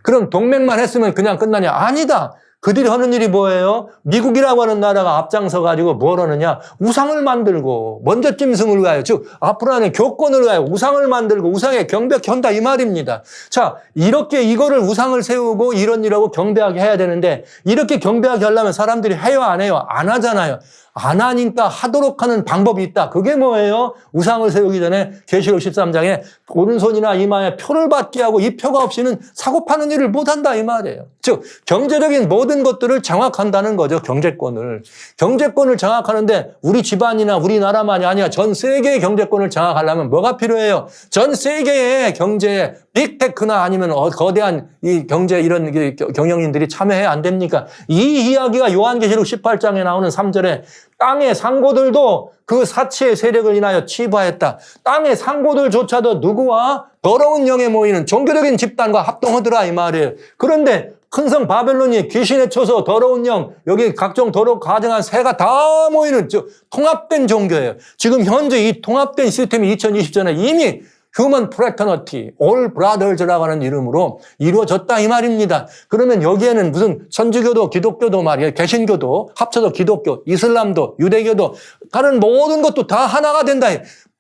그럼 동맹만 했으면 그냥 끝나냐? 아니다. 그들이 하는 일이 뭐예요? 미국이라고 하는 나라가 앞장서 가지고 뭘 하느냐? 우상을 만들고 먼저 짐승을 가요. 즉 앞으로 하는 교권을 가요. 우상을 만들고 우상에 경배케 한다 이 말입니다. 자, 이렇게 이거를 우상을 세우고 이런 일하고 경배하게 해야 되는데 이렇게 경배하게 하려면 사람들이 해요 안 해요? 안 하잖아요. 안 하니까 하도록 하는 방법이 있다. 그게 뭐예요? 우상을 세우기 전에 계시록 13장에 오른손이나 이마에 표를 받게 하고 이 표가 없이는 사고 파는 일을 못한다 이 말이에요. 즉 경제적인 모든 것들을 장악한다는 거죠. 경제권을 장악하는데 우리 집안이나 우리나라만이 아니라 전 세계의 경제권을 장악하려면 뭐가 필요해요? 전 세계의 경제에 빅테크나 아니면 거대한 이 경제 이런 경영인들이 참여해야 안 됩니까? 이 이야기가 요한계시록 18장에 나오는 3절에 땅의 상고들도 그 사치의 세력을 인하여 치부하였다. 땅의 상고들조차도 누구와 더러운 영에 모이는 종교적인 집단과 합동하더라 이 말이에요. 그런데 큰 성 바벨론이 귀신에 쳐서 더러운 영, 여기 각종 가증한 새가 다 모이는 통합된 종교예요. 지금 현재 이 통합된 시스템이 2020년에 이미 휴먼 프래터너티, 올 브라더즈라고 하는 이름으로 이루어졌다 이 말입니다. 그러면 여기에는 무슨 천주교도 기독교도 말이에요. 개신교도 합쳐서 기독교, 이슬람도 유대교도 다른 모든 것도 다 하나가 된다.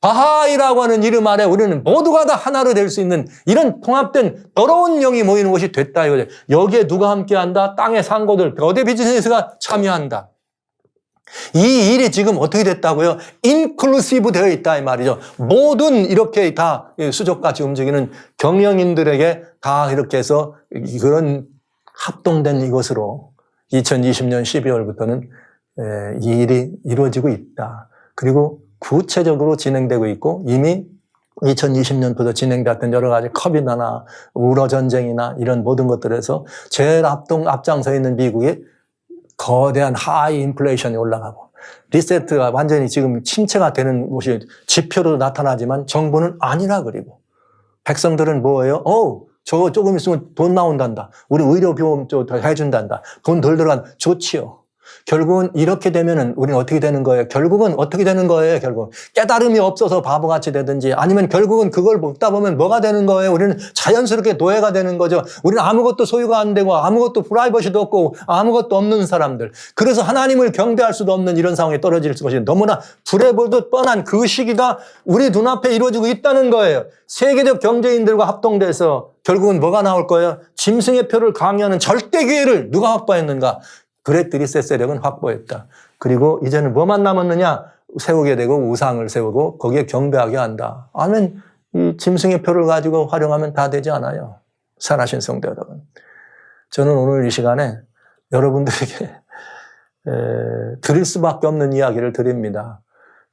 바하이라고 하는 이름 아래 우리는 모두가 다 하나로 될 수 있는 이런 통합된 더러운 영이 모이는 곳이 됐다 이거죠. 여기에 누가 함께한다? 땅의 상고들, 거대 비즈니스가 참여한다. 이 일이 지금 어떻게 됐다고요? 인클루시브 되어 있다 이 말이죠. 모든 이렇게 다 수족같이 움직이는 경영인들에게 다 이렇게 해서 그런 합동된 이것으로 2020년 12월부터는 이 일이 이루어지고 있다. 그리고 구체적으로 진행되고 있고 이미 2020년부터 진행됐던 여러 가지 코비드나 우러 전쟁이나 이런 모든 것들에서 제일 앞장서 있는 미국이 거대한 하이 인플레이션이 올라가고 리세트가 완전히 지금 침체가 되는 것이 지표로 나타나지만 정부는 아니라 그리고 백성들은 뭐예요? 저 조금 있으면 돈 나온단다. 우리 의료보험 더 해준단다. 돈 덜 들어간 좋지요. 결국은 이렇게 되면은 우리는 어떻게 되는 거예요? 결국은 어떻게 되는 거예요? 결국 깨달음이 없어서 바보같이 되든지 아니면 결국은 그걸 먹다 보면 뭐가 되는 거예요? 우리는 자연스럽게 노예가 되는 거죠. 우리는 아무것도 소유가 안 되고 아무것도 프라이버시도 없고 아무것도 없는 사람들. 그래서 하나님을 경배할 수도 없는 이런 상황에 떨어질 것이 너무나 불에 보듯 뻔한 그 시기가 우리 눈앞에 이루어지고 있다는 거예요. 세계적 경제인들과 합동돼서 결국은 뭐가 나올 거예요? 짐승의 표를 강요하는 절대 기회를 누가 확보했는가? 그레트 리셋 세력은 확보했다. 그리고 이제는 뭐만 남았느냐? 세우게 되고 우상을 세우고 거기에 경배하게 한다. 아멘. 이 짐승의 표를 가지고 활용하면 다 되지 않아요. 살아신 성도 여러분. 저는 오늘 이 시간에 여러분들에게 드릴 수밖에 없는 이야기를 드립니다.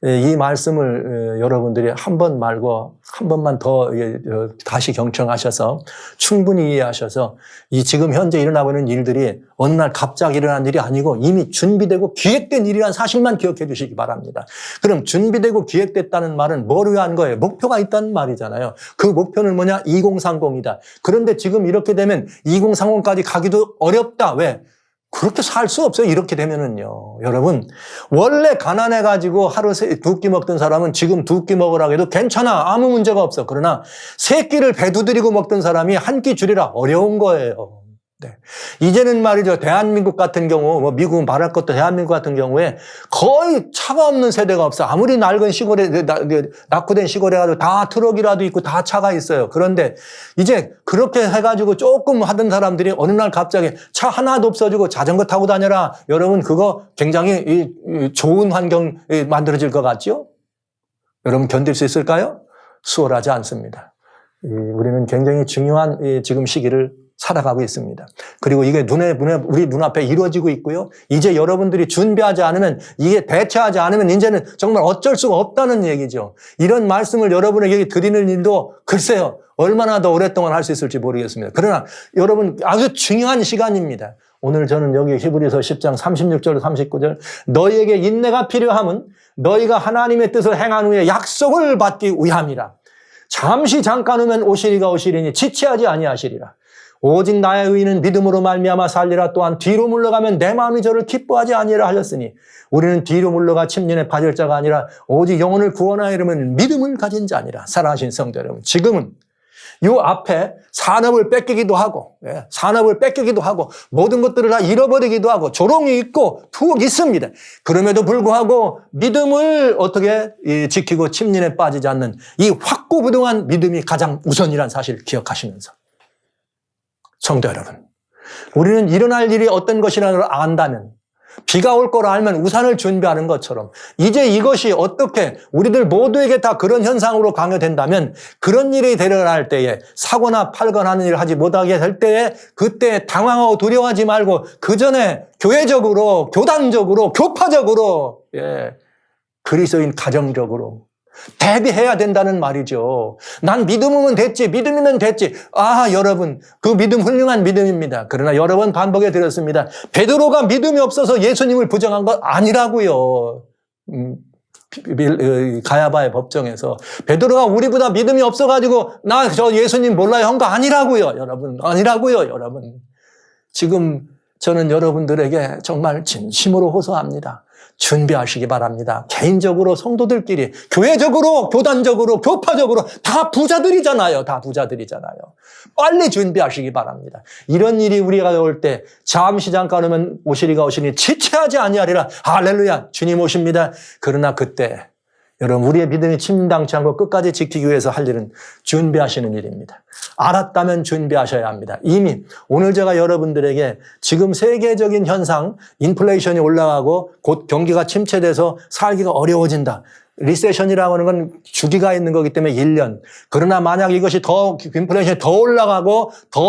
이 말씀을 여러분들이 한 번 말고 한 번만 더 다시 경청하셔서 충분히 이해하셔서 이 지금 현재 일어나고 있는 일들이 어느 날 갑자기 일어난 일이 아니고 이미 준비되고 기획된 일이라는 사실만 기억해 주시기 바랍니다. 그럼 준비되고 기획됐다는 말은 뭘 위한 거예요? 목표가 있다는 말이잖아요. 그 목표는 뭐냐? 2030이다. 그런데 지금 이렇게 되면 2030까지 가기도 어렵다. 왜? 그렇게 살 수 없어요. 이렇게 되면은요. 여러분, 원래 가난해가지고 하루 두 끼 먹던 사람은 지금 두 끼 먹으라고 해도 괜찮아. 아무 문제가 없어. 그러나 세 끼를 배두드리고 먹던 사람이 한 끼 줄이라 어려운 거예요. 네. 이제는 말이죠. 대한민국 같은 경우, 뭐 미국은 말할 것도 대한민국 같은 경우에 거의 차가 없는 세대가 없어. 아무리 낡은 시골에, 낙후된 시골에 가도 다 트럭이라도 있고 다 차가 있어요. 그런데 이제 그렇게 해가지고 조금 하던 사람들이 어느 날 갑자기 차 하나도 없어지고 자전거 타고 다녀라. 여러분, 그거 굉장히 좋은 환경이 만들어질 것 같죠? 여러분, 견딜 수 있을까요? 수월하지 않습니다. 우리는 굉장히 중요한 지금 시기를 살아가고 있습니다. 그리고 이게 우리 눈앞에 이루어지고 있고요. 이제 여러분들이 준비하지 않으면, 이게 대처하지 않으면 이제는 정말 어쩔 수가 없다는 얘기죠. 이런 말씀을 여러분에게 드리는 일도 글쎄요, 얼마나 더 오랫동안 할 수 있을지 모르겠습니다. 그러나 여러분, 아주 중요한 시간입니다. 오늘 저는 여기 히브리서 10장 36절 39절 너희에게 인내가 필요함은 너희가 하나님의 뜻을 행한 후에 약속을 받기 위함이라. 잠시 잠깐 후면 오시리가 오시리니 지체하지 아니하시리라. 오직 나의 의인은 믿음으로 말미암아 살리라. 또한 뒤로 물러가면 내 마음이 저를 기뻐하지 아니하리라 하셨으니 우리는 뒤로 물러가 침륜에 빠질 자가 아니라 오직 영혼을 구원하려면 믿음을 가진 자니라. 사랑하신 성도 여러분, 지금은 요 앞에 산업을 뺏기기도 하고 모든 것들을 다 잃어버리기도 하고 조롱이 있고 투옥이 있습니다. 그럼에도 불구하고 믿음을 어떻게 지키고 침륜에 빠지지 않는 이 확고부동한 믿음이 가장 우선이라는 사실을 기억하시면서, 성도 여러분, 우리는 일어날 일이 어떤 것이라는 걸 안다면, 비가 올 거라 알면 우산을 준비하는 것처럼 이제 이것이 어떻게 우리들 모두에게 다 그런 현상으로 강요된다면 그런 일이 일어날 때에 사고나 팔건하는 일을 하지 못하게 될 때에 그때 당황하고 두려워하지 말고 그 전에 교회적으로, 교단적으로, 교파적으로, 그리스도인 가정적으로 대비해야 된다는 말이죠. 난 믿음이면 됐지. 여러분, 그 믿음 훌륭한 믿음입니다. 그러나 여러 번 반복해 드렸습니다. 베드로가 믿음이 없어서 예수님을 부정한 건 아니라고요. 가야바의 법정에서 베드로가 우리보다 믿음이 없어가지고 나 저 예수님 몰라요 한 거 아니라고요. 여러분. 지금 저는 여러분들에게 정말 진심으로 호소합니다. 준비하시기 바랍니다. 개인적으로 성도들끼리, 교회적으로, 교단적으로, 교파적으로 다 부자들이잖아요. 빨리 준비하시기 바랍니다. 이런 일이 우리가 올 때 잠시 잠깐 오면 오시리가 오시니 지체하지 아니하리라. 할렐루야, 주님 오십니다. 그러나 그때 여러분, 우리의 믿음이 침당치 않고 끝까지 지키기 위해서 할 일은 준비하시는 일입니다. 알았다면 준비하셔야 합니다. 이미 오늘 제가 여러분들에게 지금 세계적인 현상, 인플레이션이 올라가고 곧 경기가 침체돼서 살기가 어려워진다. 리세션이라고 하는 건 주기가 있는 거기 때문에 1년. 그러나 만약 이것이 인플레이션이 더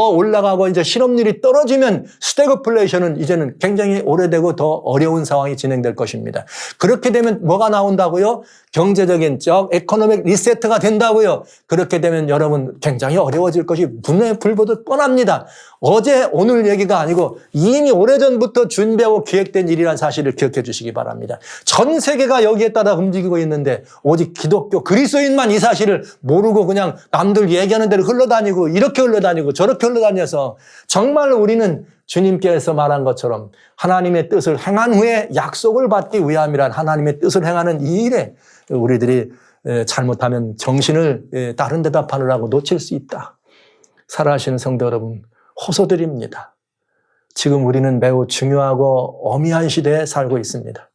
올라가고 이제 실업률이 떨어지면 스태그플레이션은 이제는 굉장히 오래되고 더 어려운 상황이 진행될 것입니다. 그렇게 되면 뭐가 나온다고요? 경제적인 에코노믹 리세트가 된다고요. 그렇게 되면 여러분 굉장히 어려워질 것이 눈에 불보듯 뻔합니다. 어제 오늘 얘기가 아니고 이미 오래전부터 준비하고 기획된 일이라는 사실을 기억해 주시기 바랍니다. 전 세계가 여기에 따라 움직이고 있는데 오직 기독교 그리스도인만 이 사실을 모르고 그냥 남들 얘기하는 대로 흘러다니고 이렇게 흘러다니고 저렇게 흘러다녀서 정말 우리는 주님께서 말한 것처럼 하나님의 뜻을 행한 후에 약속을 받기 위함이란 하나님의 뜻을 행하는 이 일에 우리들이 잘못하면 정신을 다른 데다 파느라고 놓칠 수 있다. 살아가시는 성도 여러분, 호소드립니다. 지금 우리는 매우 중요하고 어미한 시대에 살고 있습니다.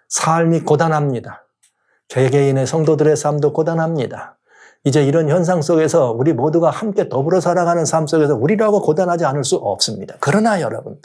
삶이 고단합니다. 개개인의 성도들의 삶도 고단합니다. 이제 이런 현상 속에서 우리 모두가 함께 더불어 살아가는 삶 속에서 우리라고 고단하지 않을 수 없습니다. 그러나 여러분,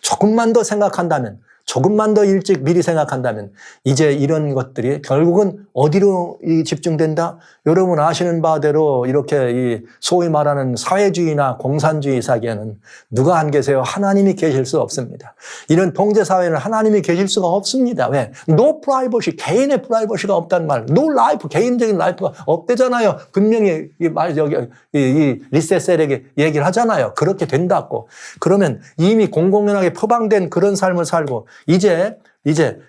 조금만 더 생각한다면 조금만 더 일찍 미리 생각한다면 이제 이런 것들이 결국은 어디로 집중된다? 여러분 아시는 바대로 이렇게 이 소위 말하는 사회주의나 공산주의 사기에는 누가 안 계세요? 하나님이 계실 수 없습니다. 이런 통제사회는 하나님이 계실 수가 없습니다. 왜? No privacy, 개인의 프라이버시가 없다는 말. No life, 개인적인 라이프가 없대잖아요. 분명히 이 리셋셀에게 얘기를 하잖아요. 그렇게 된다고. 그러면 이미 공공연하게 포방된 그런 삶을 살고 이제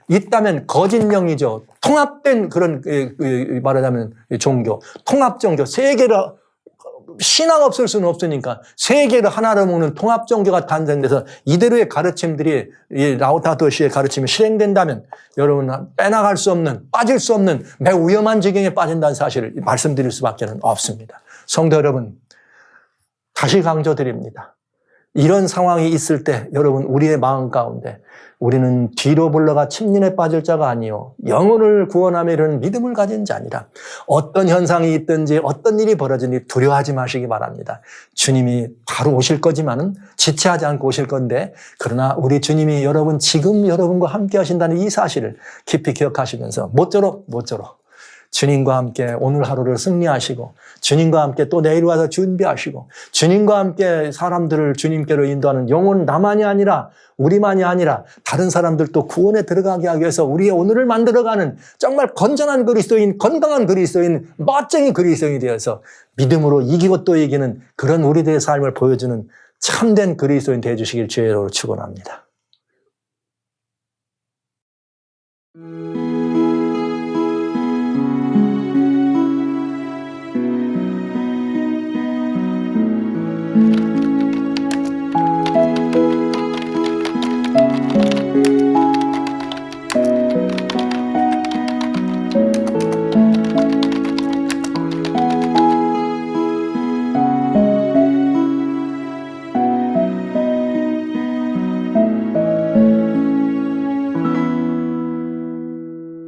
있다면 거짓 영이죠. 통합된 그런 말하자면 종교, 통합 종교, 세계를 신앙 없을 수는 없으니까 세계를 하나로 묶는 통합 종교가 탄생돼서 이대로의 가르침들이 이 라오타토 시의 가르침이 실행된다면 여러분 빼나갈 수 없는, 빠질 수 없는 매우 위험한 지경에 빠진다는 사실을 말씀드릴 수밖에 없습니다. 성도 여러분, 다시 강조드립니다. 이런 상황이 있을 때 여러분 우리의 마음 가운데 우리는 뒤로 물러가 침륜에 빠질 자가 아니요 영혼을 구원하며 이런 믿음을 가진 자니라. 어떤 현상이 있든지 어떤 일이 벌어지니 두려워하지 마시기 바랍니다. 주님이 바로 오실 거지만은 지체하지 않고 오실 건데 그러나 우리 주님이 여러분 지금 여러분과 함께 하신다는 이 사실을 깊이 기억하시면서 모쪼록 주님과 함께 오늘 하루를 승리하시고 주님과 함께 또 내일 와서 준비하시고 주님과 함께 사람들을 주님께로 인도하는 영혼 나만이 아니라 우리만이 아니라 다른 사람들도 구원에 들어가게 하기 위해서 우리의 오늘을 만들어가는 정말 건전한 그리스도인, 건강한 그리스도인, 멋쟁이 그리스도인이 되어서 믿음으로 이기고 또 이기는 그런 우리들의 삶을 보여주는 참된 그리스도인 되어 주시길 주의 이름으로 축원합니다.